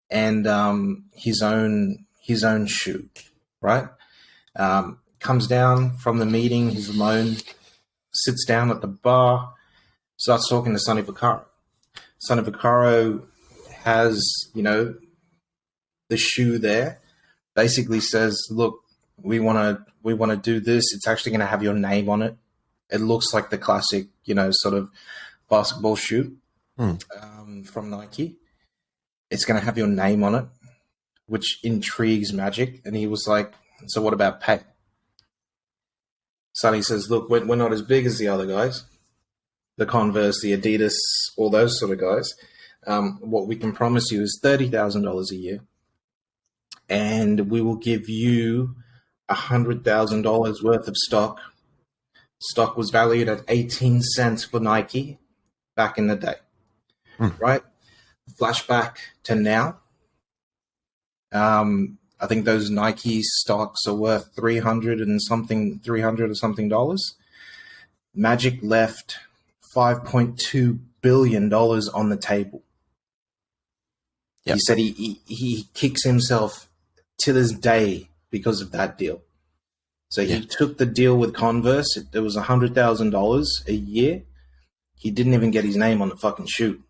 and his own shoe, right? Comes down from the meeting, he's alone, sits down at the bar, starts talking to Sonny Vaccaro. Sonny Vaccaro has, you know, the shoe there, basically says, look, we want to do this. It's actually going to have your name on it It looks like the classic, sort of basketball shoe from Nike. It's going to have your name on it, which intrigues Magic. And he was like, so what about pay? Sonny says, look, we're not as big as the other guys, the Converse, the Adidas, all those sort of guys. What we can promise you is $30,000 a year. And we will give you $100,000 worth of stock. Stock was valued at 18 cents for Nike back in the day, right? Flashback to now. I think those Nike stocks are worth $300 or something dollars. Magic left $5.2 billion on the table. Yep. He said he kicks himself to this day because of that deal. So he took the deal with Converse. It was $100,000 a year. He didn't even get his name on the fucking shoe.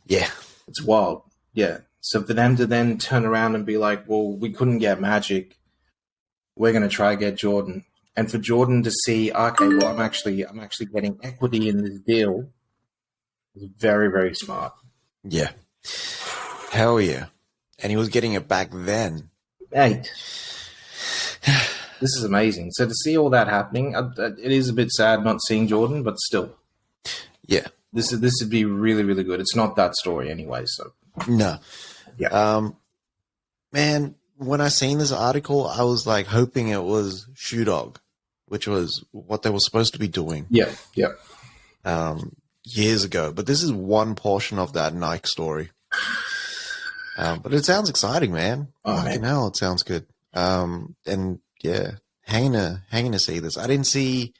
Yeah. It's wild. Yeah. So for them to then turn around and be like, well, we couldn't get Magic. We're going to try to get Jordan. And for Jordan to see, okay, well, I'm actually getting equity in this deal is very, very smart. Yeah. Hell yeah. And he was getting it back then. Mate. This is amazing. So to see all that happening, it is a bit sad not seeing Jordan, but still. Yeah. This would be really, really good. It's not that story anyway, so. No. Yeah. Man, when I seen this article, I was like hoping it was Shoe Dog, which was what they were supposed to be doing. Yeah. Years ago. But this is one portion of that Nike story. But it sounds exciting, man. Fucking hell, it sounds good. And yeah, hanging to see this. I didn't see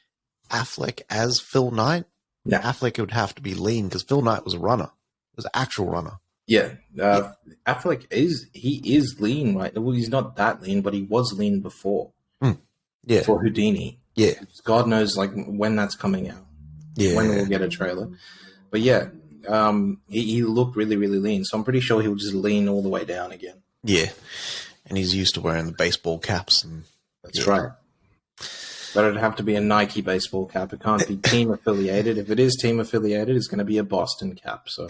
Affleck as Phil Knight. Yeah. Affleck would have to be lean because Phil Knight was a runner. He was an actual runner. Yeah. Affleck is lean, right? Well, he's not that lean, but he was lean before. Yeah. For Houdini. Yeah. God knows like when that's coming out. Yeah. When we'll get a trailer. But yeah, he looked really, really lean. So I'm pretty sure he'll just lean all the way down again. Yeah. And he's used to wearing the baseball caps. And that's right. But it'd have to be a Nike baseball cap. It can't be team affiliated. If it is team affiliated, it's going to be a Boston cap. So,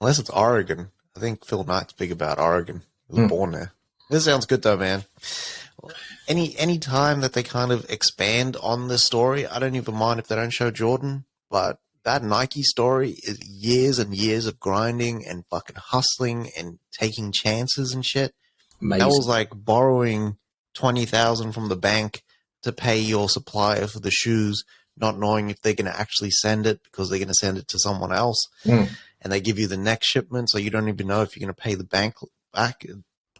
unless it's Oregon, I think Phil Knight's big about Oregon. He was born there. This sounds good though, man. Any time that they kind of expand on this story, I don't even mind if they don't show Jordan. But that Nike story is years and years of grinding and fucking hustling and taking chances and shit. Amazing. That was like borrowing $20,000 from the bank to pay your supplier for the shoes, not knowing if they're going to actually send it because they're going to send it to someone else. And they give you the next shipment, so you don't even know if you're going to pay the bank back.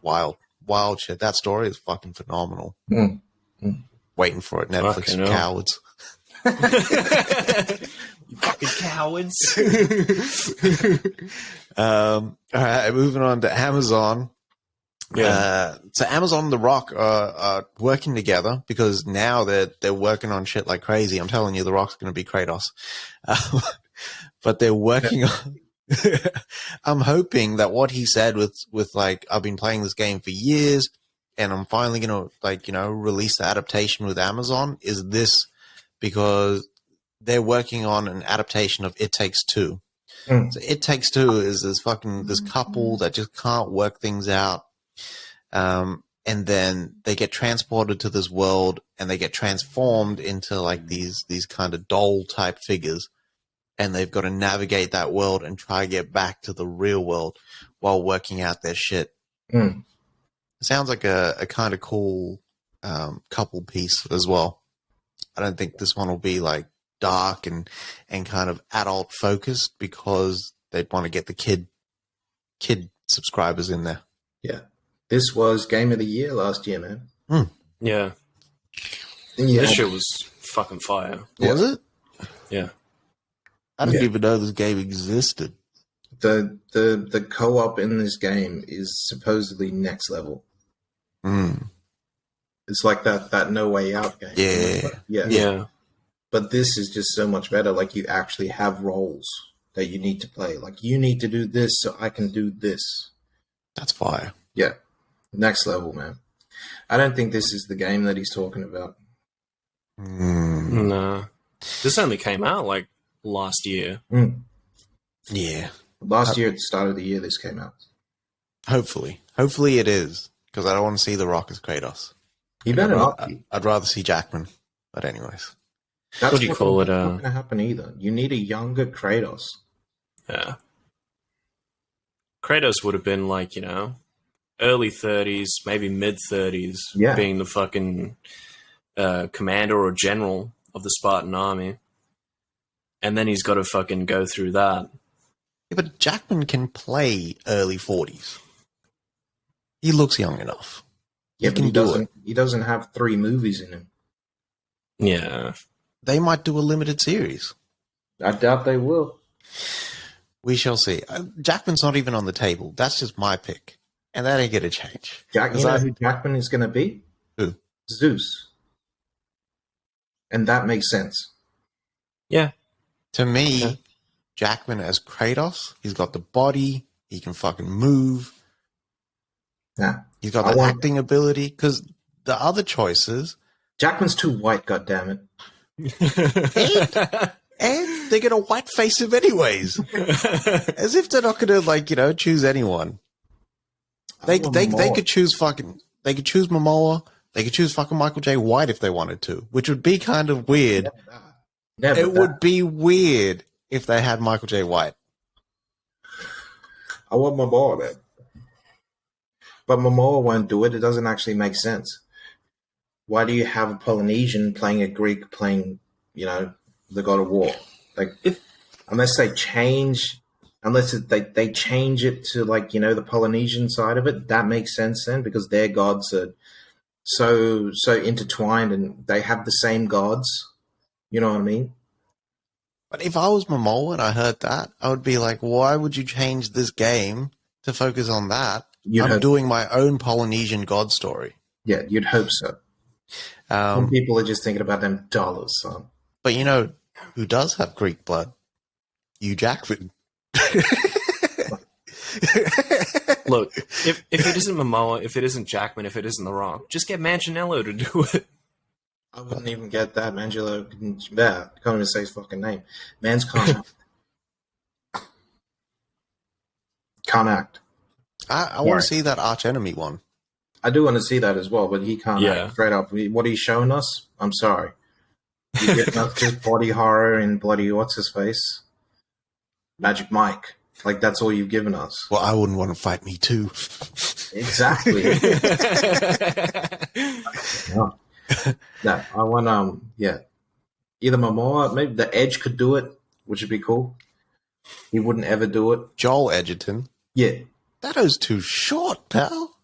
Wild shit. That story is fucking phenomenal. Waiting for it, Netflix, you cowards. You fucking cowards. All right, moving on to Amazon. Yeah. So Amazon and The Rock are working together because now they're working on shit like crazy. I'm telling you, The Rock's going to be Kratos. But they're working on... I'm hoping that what he said with like, I've been playing this game for years and I'm finally going to release the adaptation with Amazon is this, because they're working on an adaptation of It Takes Two. So It Takes Two is this couple that just can't work things out. And then they get transported to this world and they get transformed into like these kind of doll type figures. And they've got to navigate that world and try to get back to the real world while working out their shit. It sounds like a kind of cool couple piece as well. I don't think this one will be like dark and kind of adult focused because they'd want to get the kid subscribers in there. Yeah. This was Game of the Year last year, man. Yeah. This shit was fucking fire. Was it? Yeah. I didn't even know this game existed. The co-op in this game is supposedly next level. It's like that No Way Out game. Yeah. But this is just so much better. Like you actually have roles that you need to play. Like you need to do this so I can do this. That's fire. Yeah. Next level, man. I don't think this is the game that he's talking about. No. This only came out like last year. Yeah. Last year, at the start of the year, this came out. Hopefully. Hopefully it is. Because I don't want to see The Rock as Kratos. You better not be. I'd rather see Jackman. But anyways. That's What do you call it? not going to happen either. You need a younger Kratos. Yeah. Kratos would have been like, early 30s, maybe mid 30s, being the fucking commander or general of the Spartan army. And then he's got to fucking go through that. Yeah, but Jackman can play early 40s. He looks young enough. Yeah, but he doesn't have 3 movies in him. Yeah. They might do a limited series. I doubt they will. We shall see. Jackman's not even on the table. That's just my pick. And that ain't going to change. You know who Jackman is going to be? Who? Zeus. And that makes sense. Yeah. To me, Jackman as Kratos, he's got the body, he can fucking move. Yeah. He's got the acting ability. Because the other choices... Jackman's too white, goddammit. And they're going to white face him anyways. As if they're not going to, choose anyone. They could choose fucking... They could choose Momoa. They could choose fucking Michael J. White if they wanted to, which would be kind of weird. It would be weird if they had Michael J. White. I want Momoa then. But Momoa won't do it. It doesn't actually make sense. Why do you have a Polynesian playing a Greek playing, the God of War? Unless they change it to the Polynesian side of it, that makes sense then, because their gods are so intertwined and they have the same gods. You know what I mean? But if I was Momoa and I heard that, I would be like, why would you change this game to focus on that? I'm doing my own Polynesian god story. Yeah, you'd hope so. Some people are just thinking about them dollars, son. But who does have Greek blood? Hugh Jackman. Look, if it isn't Momoa, if it isn't Jackman, if it isn't The Rock, just get Manganiello to do it. I wouldn't even get that. Mangelo, I can't even say his fucking name. Man's can't act. Can't act. I want to see that arch enemy one. I do want to see that as well, but he can't act straight up. What he's showing us, I'm sorry. You get just body horror and bloody what's his face? Magic Mike. That's all you've given us. Well, I wouldn't want to fight me too. Exactly. No, I want either Momoa, maybe the Edge could do it, which would be cool. He wouldn't ever do it. Joel Edgerton. Yeah. That was too short, pal.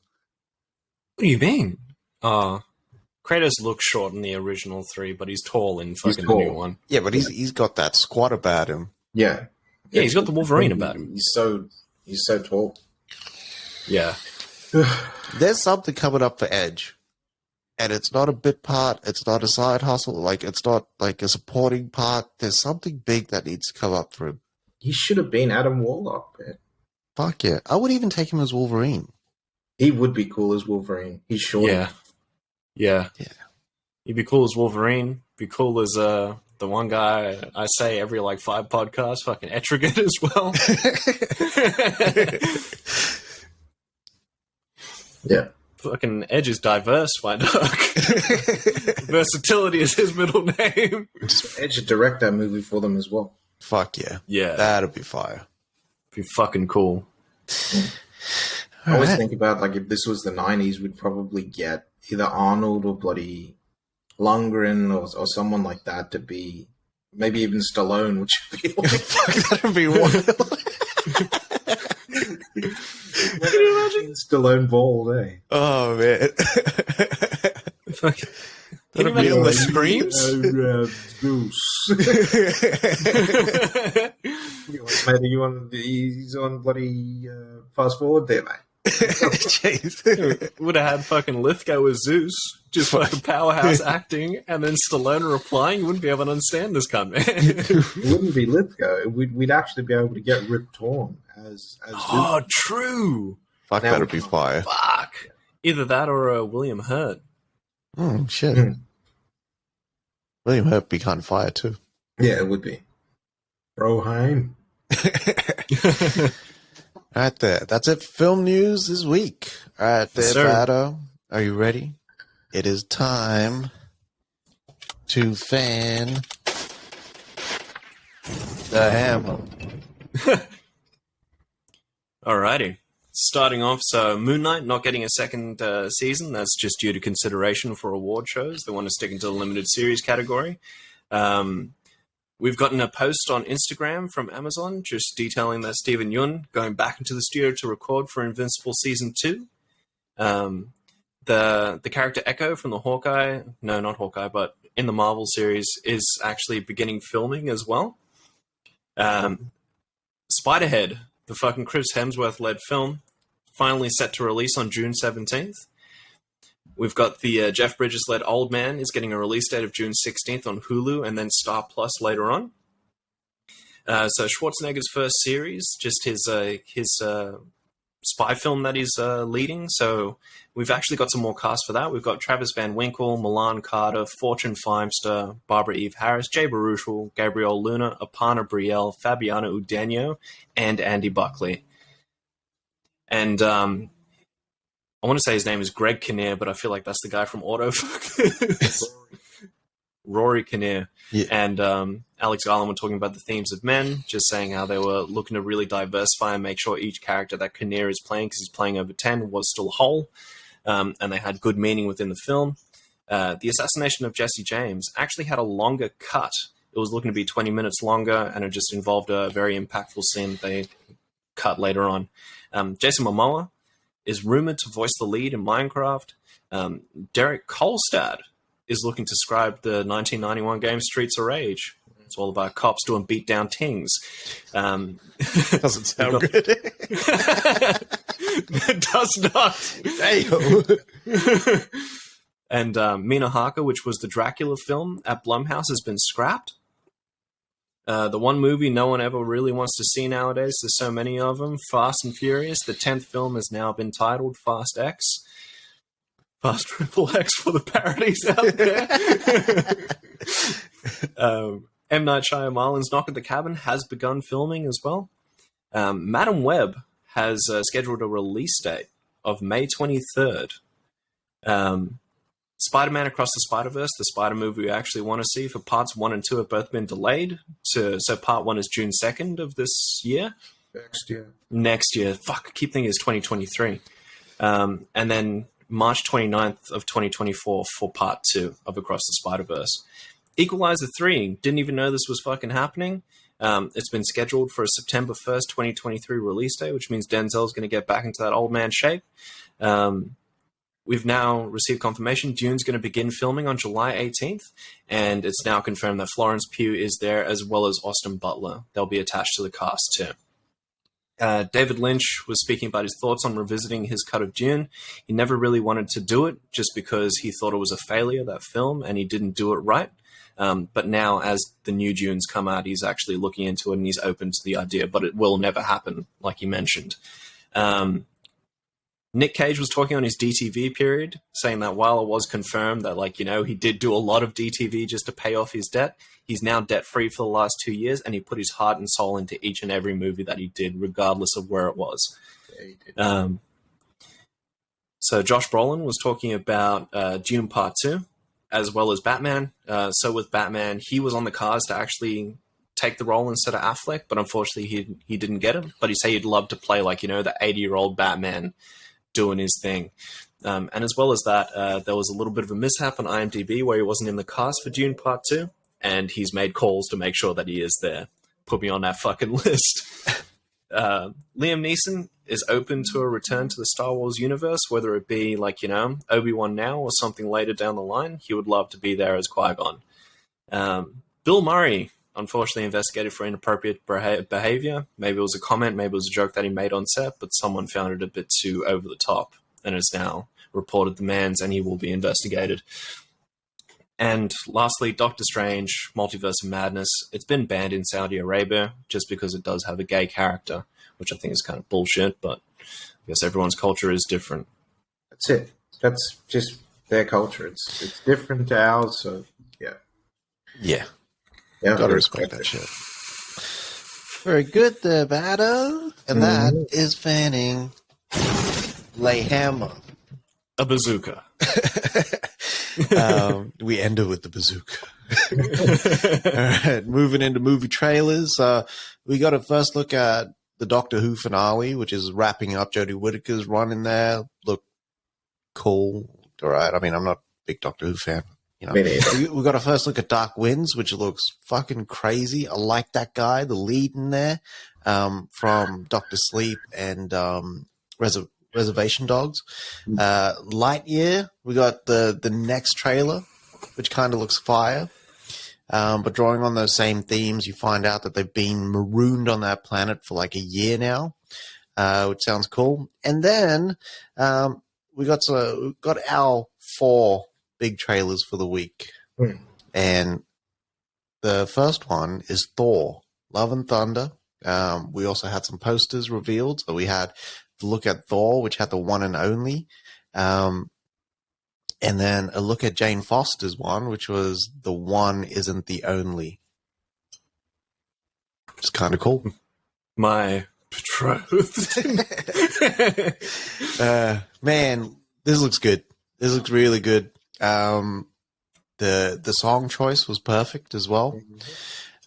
What do you mean? Kratos looks short in the original 3, but he's tall in fucking the new one. Yeah, but he's got that squat about him. Yeah. Yeah, he's got the Wolverine about him. He's so tall. Yeah. There's something coming up for Edge. And it's not a bit part. It's not a side hustle. It's not a supporting part. There's something big that needs to come up for him. He should have been Adam Warlock, man. Fuck yeah. I would even take him as Wolverine. He would be cool as Wolverine. He's short. Yeah. He'd be cool as Wolverine. Be cool as the one guy I say every 5 podcasts, fucking Etrigan as well. Yeah. Fucking Edge is diverse, my dog. Versatility is his middle name. Edge should direct that movie for them as well. Fuck yeah. Yeah. That'd be fire. Be fucking cool. I always think about if this was the 90s, we'd probably get either Arnold or bloody Lundgren or someone like that to be, maybe even Stallone, which would be that'd be wild. Can you imagine Stallone bald, eh? Oh man. Can you imagine the screams? He's on bloody fast forward there, mate. Jeez. Would have had fucking Lithgow as Zeus, just fucking powerhouse acting, and then Stallone replying. You wouldn't be able to understand this cunt, man. It wouldn't be Lithgow. We'd actually be able to get Rip Torn as oh, Zeus. True. Fuck, that'd be fire. Fuck. Either that or William Hurt. Oh, shit. William Hurt be kind of fire too. Yeah, it would be. Broheim. Right there. That's it for film news this week. All right there, Bado. Are you ready? It is time to fan the hammer. Alrighty. Starting off, so Moon Knight not getting a second season. That's just due to consideration for award shows. They want to stick into the limited series category. We've gotten a post on Instagram from Amazon just detailing that Steven Yeun going back into the studio to record for Invincible Season 2. The character Echo from the Hawkeye, no, not Hawkeye, but in the Marvel series is actually beginning filming as well. Spiderhead, the fucking Chris Hemsworth-led film, finally set to release on June 17th. We've got the Jeff Bridges-led Old Man is getting a release date of June 16th on Hulu and then Star Plus later on. So Schwarzenegger's first series, just his spy film that he's leading. So we've actually got some more cast for that. We've got Travis Van Winkle, Milan Carter, Fortune Feimster, Barbara Eve Harris, Jay Baruchel, Gabrielle Luna, Aparna Brielle, Fabiana Udenio, and Andy Buckley. And I want to say his name is Greg Kinnear, but I feel like that's the guy from Autofocus. Rory Kinnear. Yeah. And Alex Garland were talking about the themes of men, just saying how they were looking to really diversify and make sure each character that Kinnear is playing, because he's playing over 10, was still whole. And they had good meaning within the film. The assassination of Jesse James actually had a longer cut. It was looking to be 20 minutes longer, and it just involved a very impactful scene that they cut later on. Jason Momoa is rumored to voice the lead in Minecraft. Derek Kolstad is looking to scribe the 1991 game Streets of Rage. It's all about cops doing beat-down tings. Doesn't sound good. It does not. And Mina Harker, which was the Dracula film at Blumhouse, has been scrapped. The one movie no one ever really wants to see nowadays, there's so many of them, Fast and Furious. The 10th film has now been titled Fast X. Fast Triple X for the parodies out there. M. Night Shyamalan's Knock at the Cabin has begun filming as well. Madam Web has scheduled a release date of May 23rd. Spider-Man Across the Spider-Verse, the Spider movie we actually want to see for parts 1 and 2 have both been delayed. So part 1 is June 2nd of this year. Next year. Fuck, I keep thinking it's 2023. And then March 29th of 2024 for part 2 of Across the Spider-Verse. Equalizer 3, didn't even know this was fucking happening. It's been scheduled for a September 1st, 2023 release date, which means Denzel's going to get back into that old man shape. We've now received confirmation Dune's going to begin filming on July 18th, and it's now confirmed that Florence Pugh is there, as well as Austin Butler. They'll be attached to the cast too. David Lynch was speaking about his thoughts on revisiting his cut of Dune. He never really wanted to do it just because he thought it was a failure, that film, and he didn't do it right. But now, as the new Dunes come out, he's actually looking into it and he's open to the idea, but it will never happen, like he mentioned. Nick Cage was talking on his DTV period, saying that while it was confirmed that, he did do a lot of DTV just to pay off his debt, he's now debt-free for the last 2 years, and he put his heart and soul into each and every movie that he did, regardless of where it was. Yeah, he did. So Josh Brolin was talking about Dune Part 2, as well as Batman. So with Batman, he was on the cards to actually take the role instead of Affleck, but unfortunately he didn't get him. But he said he'd love to play, the 80-year-old Batman doing his thing. And as well as that, there was a little bit of a mishap on IMDb where he wasn't in the cast for Dune Part 2, and he's made calls to make sure that he is there. Put me on that fucking list. Liam Neeson is open to a return to the Star Wars universe, whether it be Obi-Wan now or something later down the line. He would love to be there as Qui-Gon. Bill Murray, unfortunately investigated for inappropriate behavior. Maybe it was a comment, maybe it was a joke that he made on set, but someone found it a bit too over the top and has now reported demands, and he will be investigated. And lastly, Doctor Strange, Multiverse of Madness. It's been banned in Saudi Arabia just because it does have a gay character, which I think is kind of bullshit, but I guess everyone's culture is different. That's it. That's just their culture. It's different to ours, so yeah. Yeah. Yeah, Gotta respect that shit. Very good there, Bado. And that is Fanning Layhammer. A bazooka. We ended with the bazooka. All right, moving into movie trailers. We got a first look at the Doctor Who finale, which is wrapping up Jodie Whittaker's run in there. Look cool. All right. I mean, I'm not a big Doctor Who fan. You know, we got a first look at Dark Winds, which looks fucking crazy. I like that guy, the lead in there, from Doctor Sleep and Reservation Dogs. Lightyear, we got the next trailer, which kind of looks fire. But drawing on those same themes, you find out that they've been marooned on that planet for like a year now, which sounds cool. And then we got our 4 big trailers for the week. And the first one is Thor, Love and Thunder. We also had some posters revealed. So we had the look at Thor, which had the one and only. And then a look at Jane Foster's one, which was the one isn't the only. It's kind of cool. My betrothed. Man, this looks good. This looks really good. The song choice was perfect as well.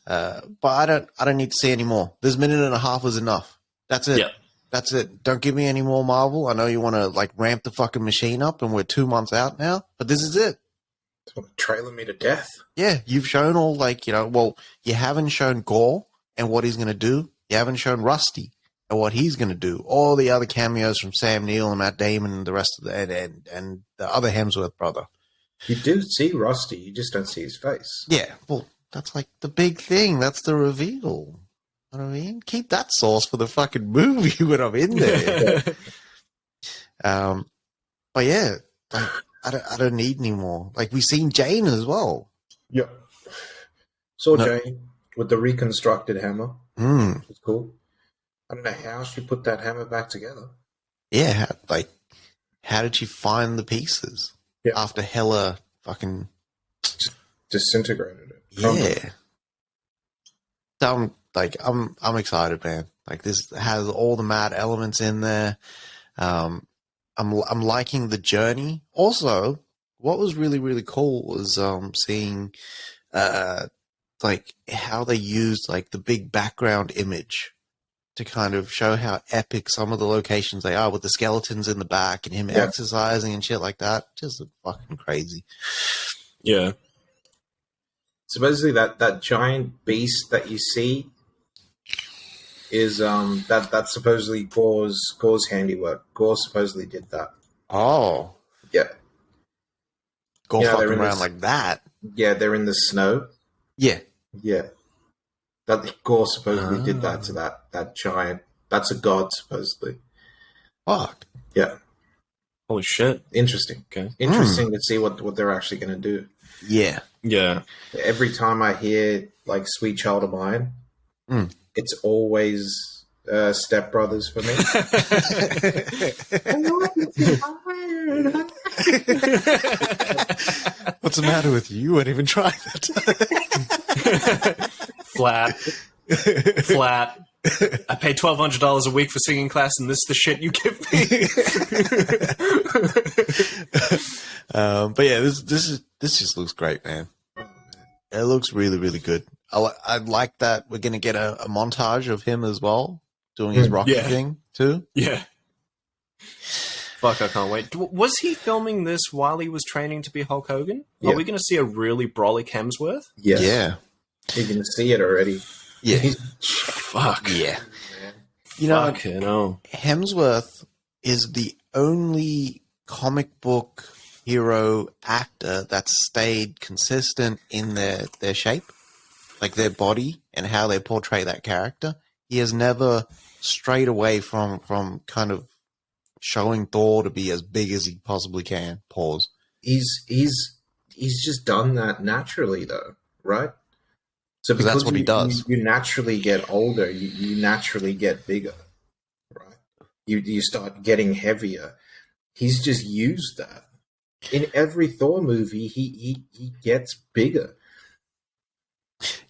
But I don't need to see any more. This minute and a half was enough. That's it. Yeah. That's it. Don't give me any more Marvel. I know you want to like ramp the fucking machine up, and we're 2 months out now. But this is it. It's want to trailer me to death. Yeah, you've shown all like you haven't shown Gore and what he's gonna do. You haven't shown Rusty and what he's gonna do. All the other cameos from Sam Neill and Matt Damon and the rest of and the other Hemsworth brother. You do see Rusty, you just don't see his face. Yeah, well, that's like the big thing. That's the reveal. You know what I mean? Keep that sauce for the fucking movie when I'm in there. But yeah, like, I don't need any more. Like, we've seen Jane as well. Yep. Saw Jane with the reconstructed hammer. It's cool. I don't know how she put that hammer back together. Yeah, how did she find the pieces after Hela fucking disintegrated it? Yeah. I'm excited, man. Like, this has all the mad elements in there. I'm liking the journey. Also, what was really, really cool was seeing like how they used like the big background image to kind of show how epic some of the locations they are, with the skeletons in the back and him exercising and shit like that. Just fucking crazy. Yeah. Supposedly that giant beast that you see is that's supposedly Gore's handiwork. Gore supposedly did that. Oh. Yeah. Gore fucking around like that. Yeah, they're in the snow. Yeah. Yeah. That Gore supposedly did that to that giant. That's a god, supposedly. Fuck. Yeah. Holy shit. Interesting. Okay. Interesting to see what they're actually going to do. Yeah. Yeah. Every time I hear like "Sweet Child of Mine," it's always Step Brothers for me. What's the matter with you? I didn't even try that. Flat. I pay $1,200 a week for singing class, and this is the shit you give me. But yeah, this just looks great, man. It looks really, really good. I like that we're gonna get a montage of him as well doing his Rocky thing too. Yeah. Fuck, I can't wait. Was he filming this while he was training to be Hulk Hogan? Yeah. Are we going to see a really brolic Hemsworth? Yes. Yeah. You're going to see it already. Yeah. Fuck. Yeah. Hemsworth is the only comic book hero actor that stayed consistent in their shape, like their body and how they portray that character. He has never strayed away from kind of showing Thor to be as big as he possibly can. Pause. He's just done that naturally, though, right? So because that's what he does. You naturally get older. You naturally get bigger, right? You start getting heavier. He's just used that in every Thor movie. He gets bigger.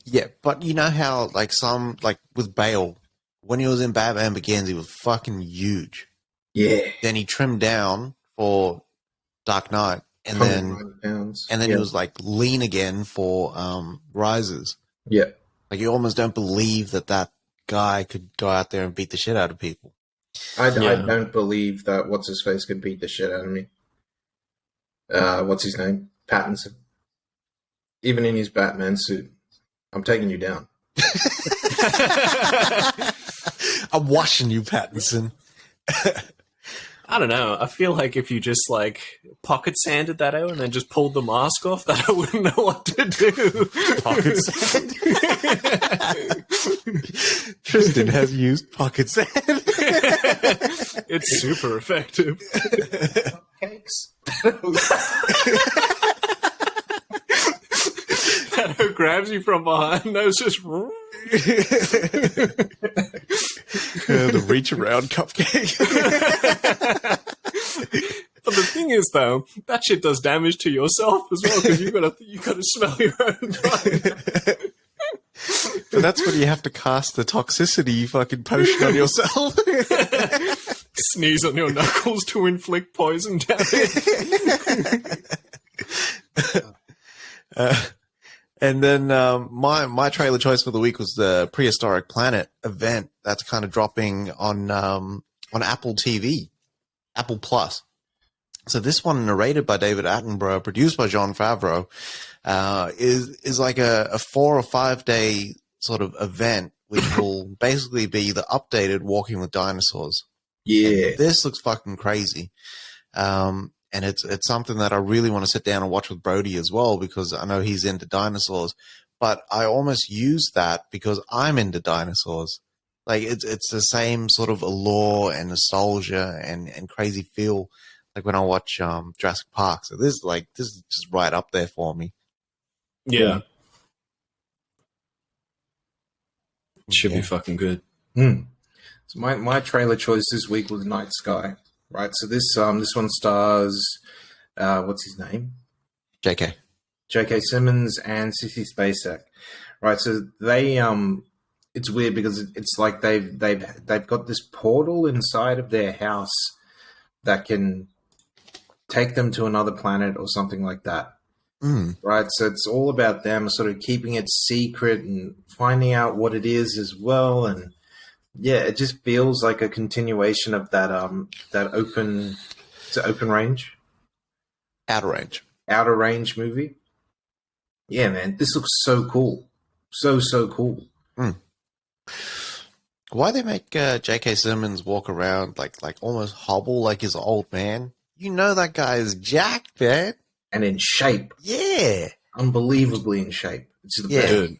Yeah, but you know how like some like with Bale, when he was in Batman Begins, he was fucking huge. Yeah. Then he trimmed down for Dark Knight, and then 109 pounds. he was like lean again for Rises. Yeah. Like you almost don't believe that guy could go out there and beat the shit out of people. I don't believe that what's his face could beat the shit out of me. What's his name? Pattinson. Even in his Batman suit, I'm taking you down. I'm watching you, Pattinson. I don't know. I feel like if you just like pocket sanded that out and then just pulled the mask off, that I wouldn't know what to do. Pocket sand. Tristan has used pocket sand. It's super effective. Cakes. That grabs you from behind. That was just. The reach around cupcake. But the thing is, though, that shit does damage to yourself as well because you gotta smell your own blood. But that's when you have to cast the toxicity fucking potion on yourself. Sneeze on your knuckles to inflict poison damage. And then my trailer choice for the week was the Prehistoric Planet event that's kind of dropping on Apple TV, Apple Plus. So this one, narrated by David Attenborough, produced by Jon Favreau, is like a 4 or 5 day sort of event, which will basically be the updated Walking with Dinosaurs. Yeah. And this looks fucking crazy. And it's something that I really want to sit down and watch with Brody as well, because I know he's into dinosaurs. But I almost use that because I'm into dinosaurs. Like it's the same sort of allure and nostalgia and crazy feel like when I watch Jurassic Park. So this is just right up there for me. Yeah. Should be fucking good. So my trailer choice this week was Night Sky. Right, so this one stars what's his name? J.K. Simmons and Sissy Spacek. Right, so they it's weird because it's like they've got this portal inside of their house that can take them to another planet or something like that. Right, so it's all about them sort of keeping it secret and finding out what it is as well. And yeah, it just feels like a continuation of that open range, outer range movie. Yeah, man, this looks so cool, so cool. Why they make J.K. Simmons walk around like almost hobble like his old man? You know that guy is jacked, man, and in shape. Yeah, unbelievably in shape. It's the best. Dude.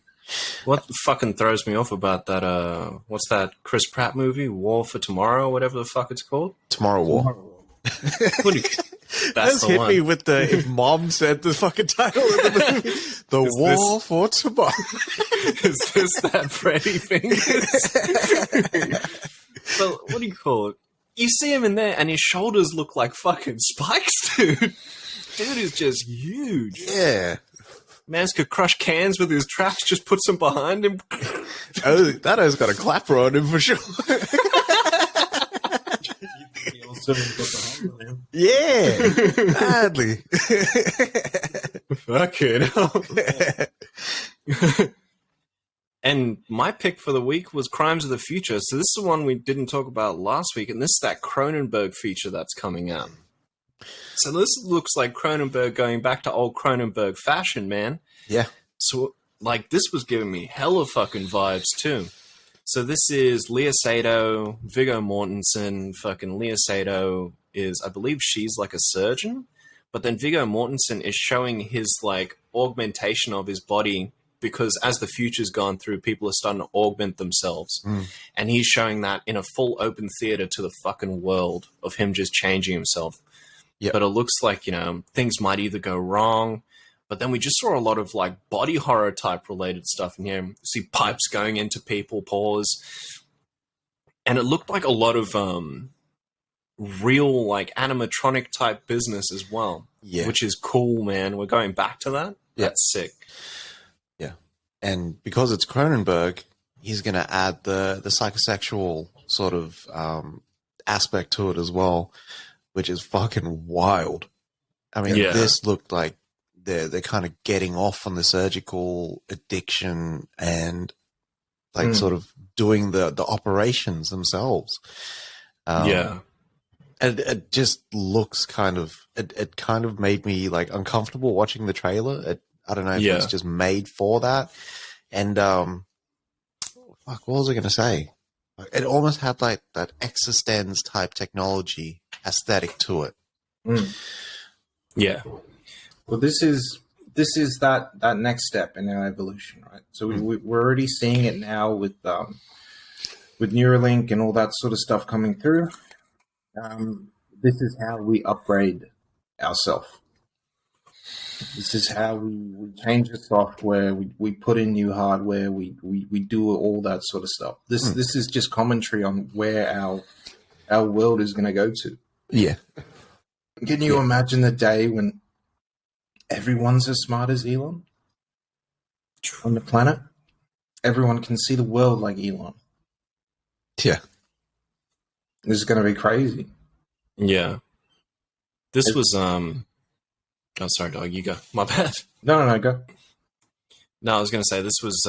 What fucking throws me off about that, what's that Chris Pratt movie? War for Tomorrow, whatever the fuck it's called? Tomorrow War. That's the hit one. me with the, if mom said the fucking title of the movie, The War for Tomorrow. Is this that Freddy Fingers? Well, what do you call it? You see him in there and his shoulders look like fucking spikes, dude. Dude is just huge. Yeah. Mans could crush cans with his traps, just puts them behind him. Oh, that has got a clapper on him for sure. Yeah, badly. Fuck it. And my pick for the week was Crimes of the Future. So this is the one we didn't talk about last week, and this is that Cronenberg feature that's coming out. So this looks like Cronenberg going back to old Cronenberg fashion, man. Yeah. So, like, this was giving me hella fucking vibes, too. So this is Leah Sado, Viggo Mortensen. Fucking Leah Sado is, I believe she's like a surgeon. But then Viggo Mortensen is showing his, like, augmentation of his body because as the future's gone through, people are starting to augment themselves. And he's showing that in a full open theater to the fucking world of him just changing himself. Yep. But it looks like, you know, things might either go wrong. But then we just saw a lot of like body horror type related stuff in here. You see pipes going into people, paws. And it looked like a lot of real like animatronic type business as well. Yeah. Which is cool, man. We're going back to that. Yeah. That's sick. Yeah. and because it's Cronenberg, he's going to add the psychosexual sort of aspect to it as well, which is fucking wild. I mean, this looked like they're kind of getting off on the surgical addiction and like sort of doing the operations themselves. And it just looks kind of it kind of made me like uncomfortable watching the trailer. I don't know if it's just made for that. And what was I going to say? It almost had like that Existence type technology aesthetic to it. Yeah. Well, this is that next step in our evolution, right? So we're already seeing it now with Neuralink and all that sort of stuff coming through. This is how we upgrade ourselves. This is how we change the software. We put in new hardware. We do all that sort of stuff. This is just commentary on where our world is going to go to. Yeah. Can you imagine the day when everyone's as smart as Elon on the planet? Everyone can see the world like Elon. Yeah. This is going to be crazy. Yeah. This was oh, sorry, dog. You go. My bad. No, go. No, I was going to say this was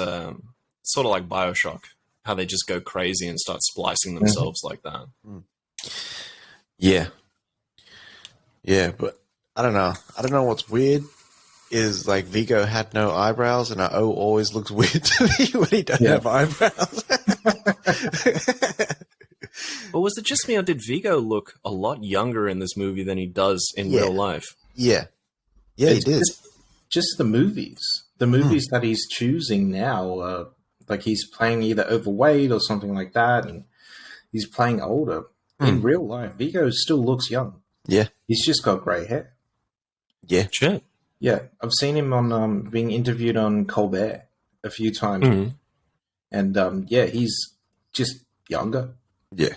sort of like BioShock, how they just go crazy and start splicing themselves like that. Yeah. Yeah, but I don't know. I don't know what's weird is like Vigo had no eyebrows, and O always looks weird to me when he doesn't have eyebrows. But was it just me, or did Vigo look a lot younger in this movie than he does in real life? Yeah. Yeah, he did. Just the movies. The movies that he's choosing now, like he's playing either overweight or something like that, and he's playing older. In real life, Vigo still looks young. Yeah. He's just got grey hair. Yeah. Shit. Yeah. I've seen him on being interviewed on Colbert a few times. And he's just younger. Yeah.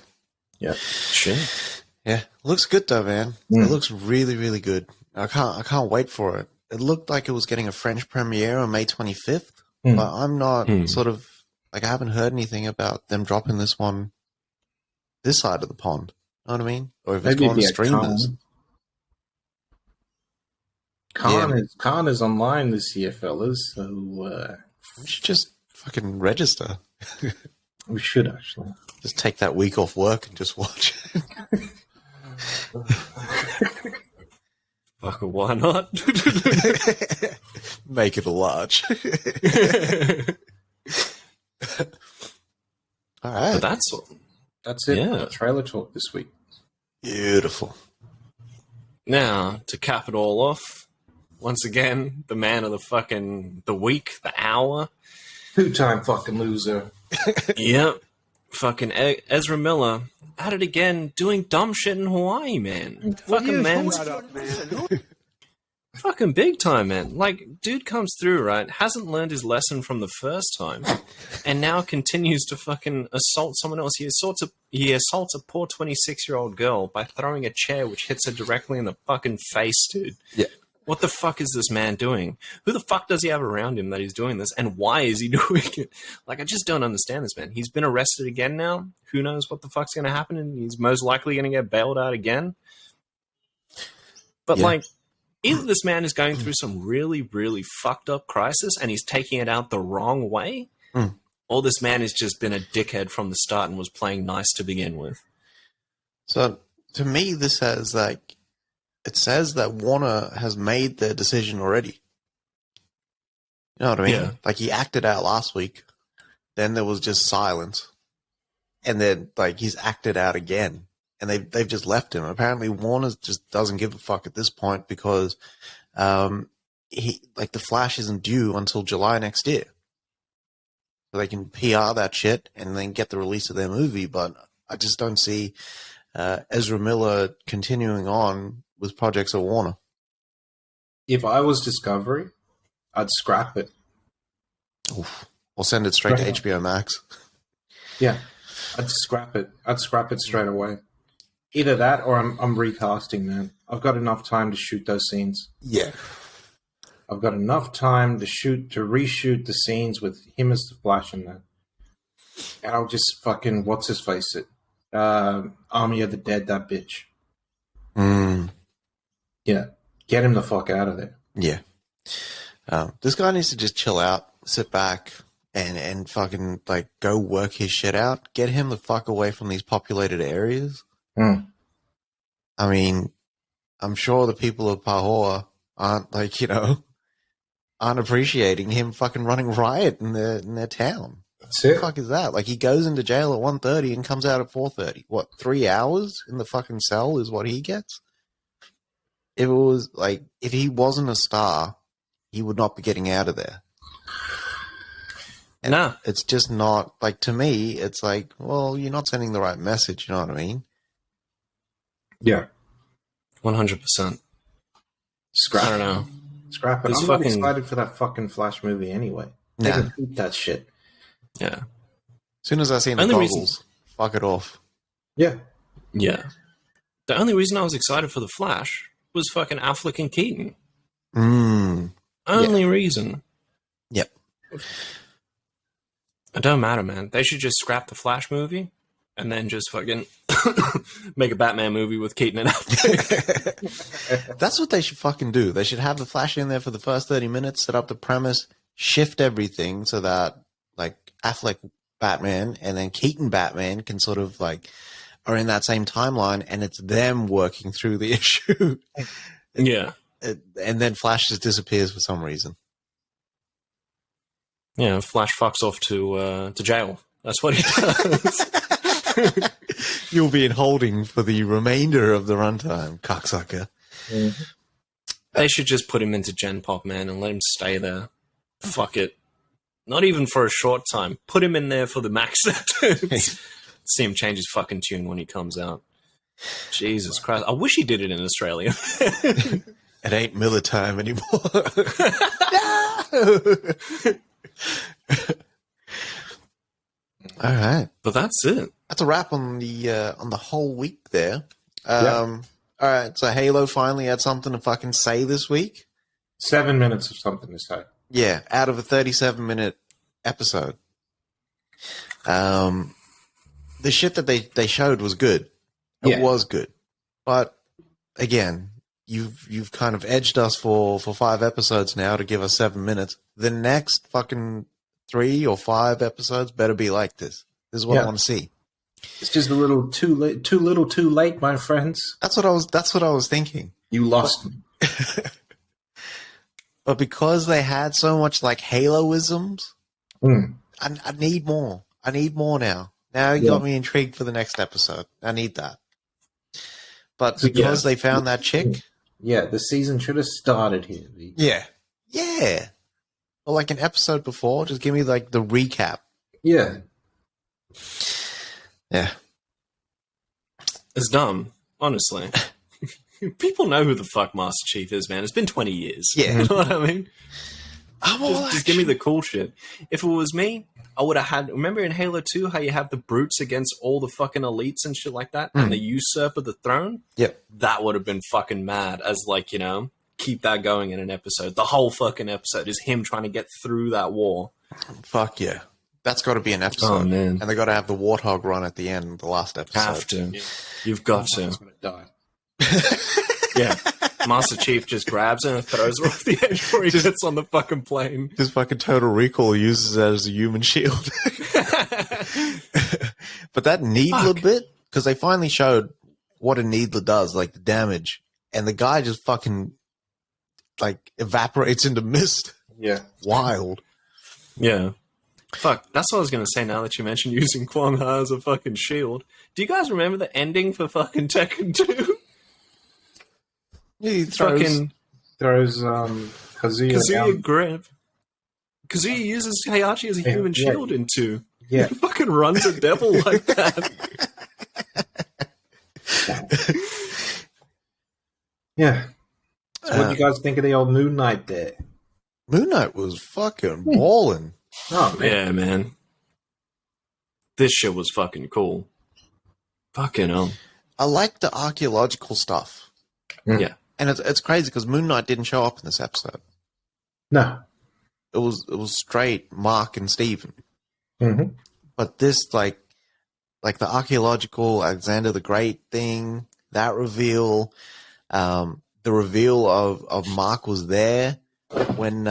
Yeah. Shit. Yeah. Looks good though, man. It looks really, really good. I can't wait for it. It looked like it was getting a French premiere on May 25th, but I'm not sort of like I haven't heard anything about them dropping this one this side of the pond. Know what I mean? Or if it's going to streamers. Khan is online this year, fellas. So we should just fucking register. We should actually just take that week off work and just watch it. Fucking why not? Make it a large. All right. But that's it. Yeah. Trailer talk this week. Beautiful. Now, to cap it all off, once again, the man of the week, the hour. 2-time fucking loser. Yep. Fucking Ezra Miller at it again, doing dumb shit in Hawaii, man. Fucking man. Fucking big time, man. Like, dude comes through, right? Hasn't learned his lesson from the first time, and now continues to fucking assault someone else. He assaults a poor 26-year-old girl by throwing a chair which hits her directly in the fucking face, dude. Yeah. What the fuck is this man doing? Who the fuck does he have around him that he's doing this? And why is he doing it? Like, I just don't understand this, man. He's been arrested again now. Who knows what the fuck's going to happen? And he's most likely going to get bailed out again. But, like, either this man is going through some really, really fucked up crisis and he's taking it out the wrong way, or this man has just been a dickhead from the start and was playing nice to begin with. So, to me, this says, like, it says that Warner has made their decision already. You know what I mean? Yeah. Like, he acted out last week. Then there was just silence. And then, like, he's acted out again. And they've just left him. Apparently, Warner just doesn't give a fuck at this point because The Flash isn't due until July next year. So they can PR that shit and then get the release of their movie. But I just don't see Ezra Miller continuing on with projects at Warner. If I was Discovery, I'd scrap it. Oof. Or send it straight to HBO Max. Yeah, I'd scrap it. I'd scrap it straight away. Either that or I'm recasting, man. I've got enough time to shoot those scenes. Yeah. I've got enough time to reshoot the scenes with him as the Flash in that. And I'll just fucking, what's his face it? Army of the Dead, that bitch. Yeah. Get him the fuck out of there. Yeah. This guy needs to just chill out, sit back, and fucking, like, go work his shit out. Get him the fuck away from these populated areas. I mean, I'm sure the people of Pahor aren't, like, aren't appreciating him fucking running riot in their town. That's it. What the fuck is that? Like, he goes into jail at 1:30 and comes out at 4:30. What, 3 hours in the fucking cell is what he gets? If it was, like, if he wasn't a star, he would not be getting out of there. And no. It's just not, like, to me, it's like, well, you're not sending the right message, you know what I mean? Yeah. 100%. Scrap. I don't know. Scrap it. I'm not excited for that fucking Flash movie anyway. They can keep that shit. Yeah. As soon as I seen the goggles, fuck it off. Yeah. Yeah. The only reason I was excited for the Flash was fucking Affleck and Keaton. Only reason. Yep. It don't matter, man. They should just scrap the Flash movie and then just fucking make a Batman movie with Keaton and Affleck. That's what they should fucking do. They should have the Flash in there for the first 30 minutes, set up the premise, shift everything so that, like, Affleck Batman and then Keaton Batman can sort of, like, are in that same timeline, and it's them working through the issue. Yeah. And then Flash just disappears for some reason. Yeah, Flash fucks off to jail. That's what he does. You'll be in holding for the remainder of the runtime, cocksucker. Mm-hmm. They should just put him into Gen Pop, man, and let him stay there. Fuck it. Not even for a short time. Put him in there for the max sentence. See him change his fucking tune when he comes out. Jesus Christ. I wish he did it in Australia. It ain't Miller time anymore. All right. But that's it. That's a wrap on the whole week there. All right, so Halo finally had something to fucking say this week. 7 minutes of something to say. Yeah, out of a 37-minute episode. The shit that they showed was good. It was good. But again, you've kind of edged us for 5 episodes now to give us 7 minutes. The next fucking 3 or 5 episodes better be like this. This is what I want to see. It's just a little too late. Too little, too late, my friends. That's what I was thinking. You lost me. But because they had so much like Haloisms, I need more. I need more now. Now you got me intrigued for the next episode. I need that. But because they found that chick. Yeah, the season should have started here. Yeah. Yeah. Or like an episode before, just give me like the recap. Yeah. Yeah. It's dumb, honestly. People know who the fuck Master Chief is, man. It's been 20 years. Yeah. You know what I mean? Just give me the cool shit. If it was me, I would have had... Remember in Halo 2 how you have the brutes against all the fucking elites and shit like that? And the usurper the throne? Yep. That would have been fucking mad as, like, keep that going in an episode. The whole fucking episode is him trying to get through that war. Fuck yeah. That's got to be an episode. Oh, man. And they got to have the warthog run at the end, the last episode. Have to. Yeah. You've got to. I'm going to die. Yeah. Master Chief just grabs her and throws her off the edge before he gets on the fucking plane. Just fucking Total Recall uses that as a human shield. But that Needler bit, because they finally showed what a Needler does, like the damage, and the guy just fucking like evaporates into mist. Yeah. Wild. Yeah. Fuck, that's what I was going to say now that you mentioned using Kwang Ha as a fucking shield. Do you guys remember the ending for fucking Tekken 2? Yeah, he throws Kazuya down. grab. Kazuya uses Heihachi as a human shield in 2. Yeah. He fucking runs a devil like that. Yeah. So what do you guys think of the old Moon Knight there? Moon Knight was fucking balling. Oh, man. Yeah, man. This shit was fucking cool. Fucking hell. I like the archaeological stuff. Yeah. And it's crazy because Moon Knight didn't show up in this episode. No. It was straight Mark and Steven. Mm-hmm. But this, like the archaeological Alexander the Great thing, that reveal, the reveal of Mark was there when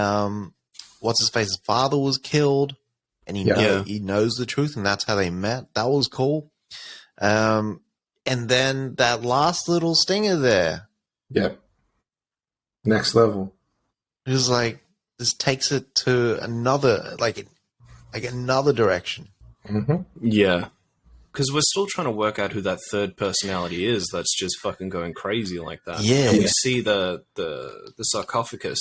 what's his face's father was killed, and he knows the truth, and that's how they met. That was cool. And then that last little stinger there. Yep. Next level. It was like, this takes it to another, like another direction. Mm-hmm. Yeah. Because we're still trying to work out who that third personality is that's just fucking going crazy like that. Yeah. And we see the sarcophagus.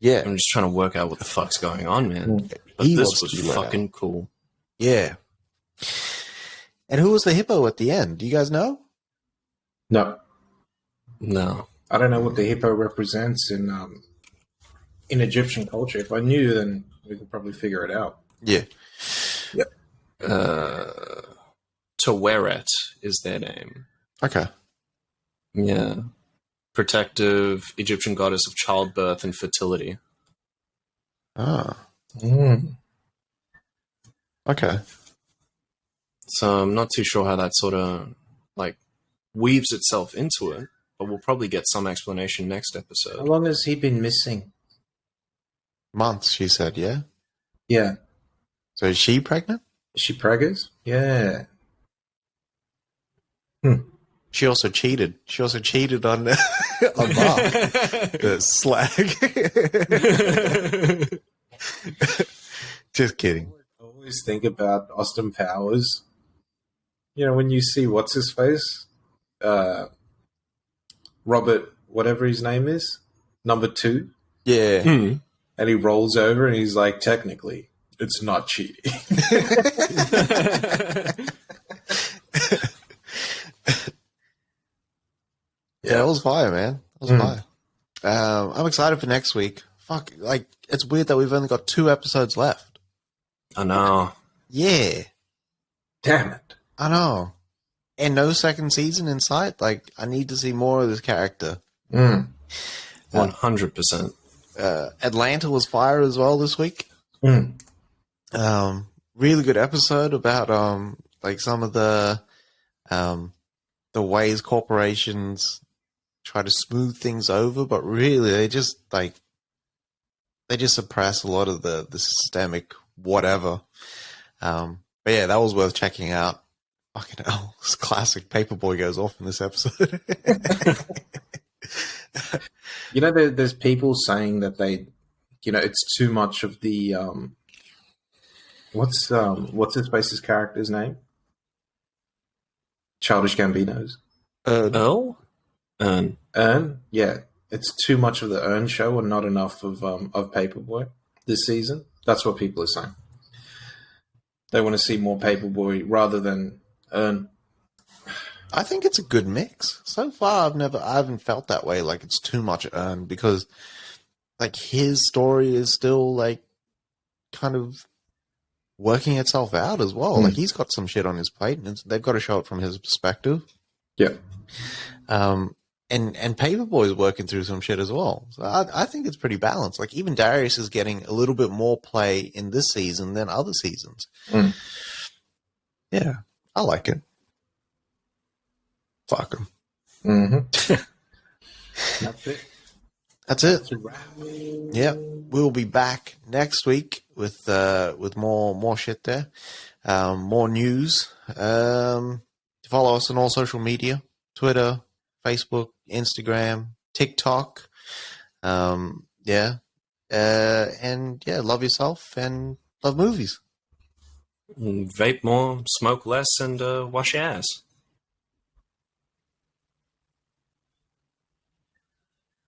Yeah. I'm just trying to work out what the fuck's going on, man. But He this wants was to be let fucking out. cool. Yeah. And who was the hippo at the end? Do you guys know? No. No. I don't know what the hippo represents in Egyptian culture. If I knew, then we could probably figure it out. Yeah. Yep. Taweret is their name. Okay. Yeah. Protective Egyptian goddess of childbirth and fertility. Ah. Mm. Okay. So I'm not too sure how that sort of like weaves itself into it, but we'll probably get some explanation next How episode. long has he been missing? Months, she said, yeah? Yeah. So is she pregnant? Is she preggers? Yeah. She also cheated. She also cheated on on Mark. The slag. Just kidding. I always think about Austin Powers. You know, when you see what's his face? Robert, whatever his name is, number 2. Yeah. Mm. And he rolls over and he's like, technically, it's not cheating. Yeah, it was fire, man. It was fire. I'm excited for next week. Fuck, like, it's weird that we've only got 2 episodes left. I know. Yeah, Damn it. I know. And no second season in sight. Like, I need to see more of this character. 100%. Atlanta was fire as well this week. Mm. Really good episode about like some of the ways corporations try to smooth things over, but really they just suppress a lot of the systemic whatever. But yeah, that was worth checking out. Fucking hell, this classic Paperboy goes off in this episode. You know, there's people saying that they, you know, it's too much of the what's his face's character's name? Childish Gambino's Earl? Ern. Yeah, it's too much of the Ern show and not enough of Paperboy this season. That's what people are saying. They want to see more Paperboy rather than Ern. I think it's a good mix. So far, I haven't felt that way. Like it's too much earned because, like, his story is still like kind of working itself out as well. Like he's got some shit on his plate, and they've got to show it from his perspective. Yeah. And Paperboy is working through some shit as well. So I think it's pretty balanced. Like even Darius is getting a little bit more play in this season than other seasons. Yeah, I like it. Fuck him. Mm-hmm. That's it. That's it. That's a wrap. Yeah, we'll be back next week with more shit there, more news. Follow us on all social media: Twitter, Facebook, Instagram, TikTok. And yeah, love yourself and love movies. Vape more, smoke less, and wash your ass.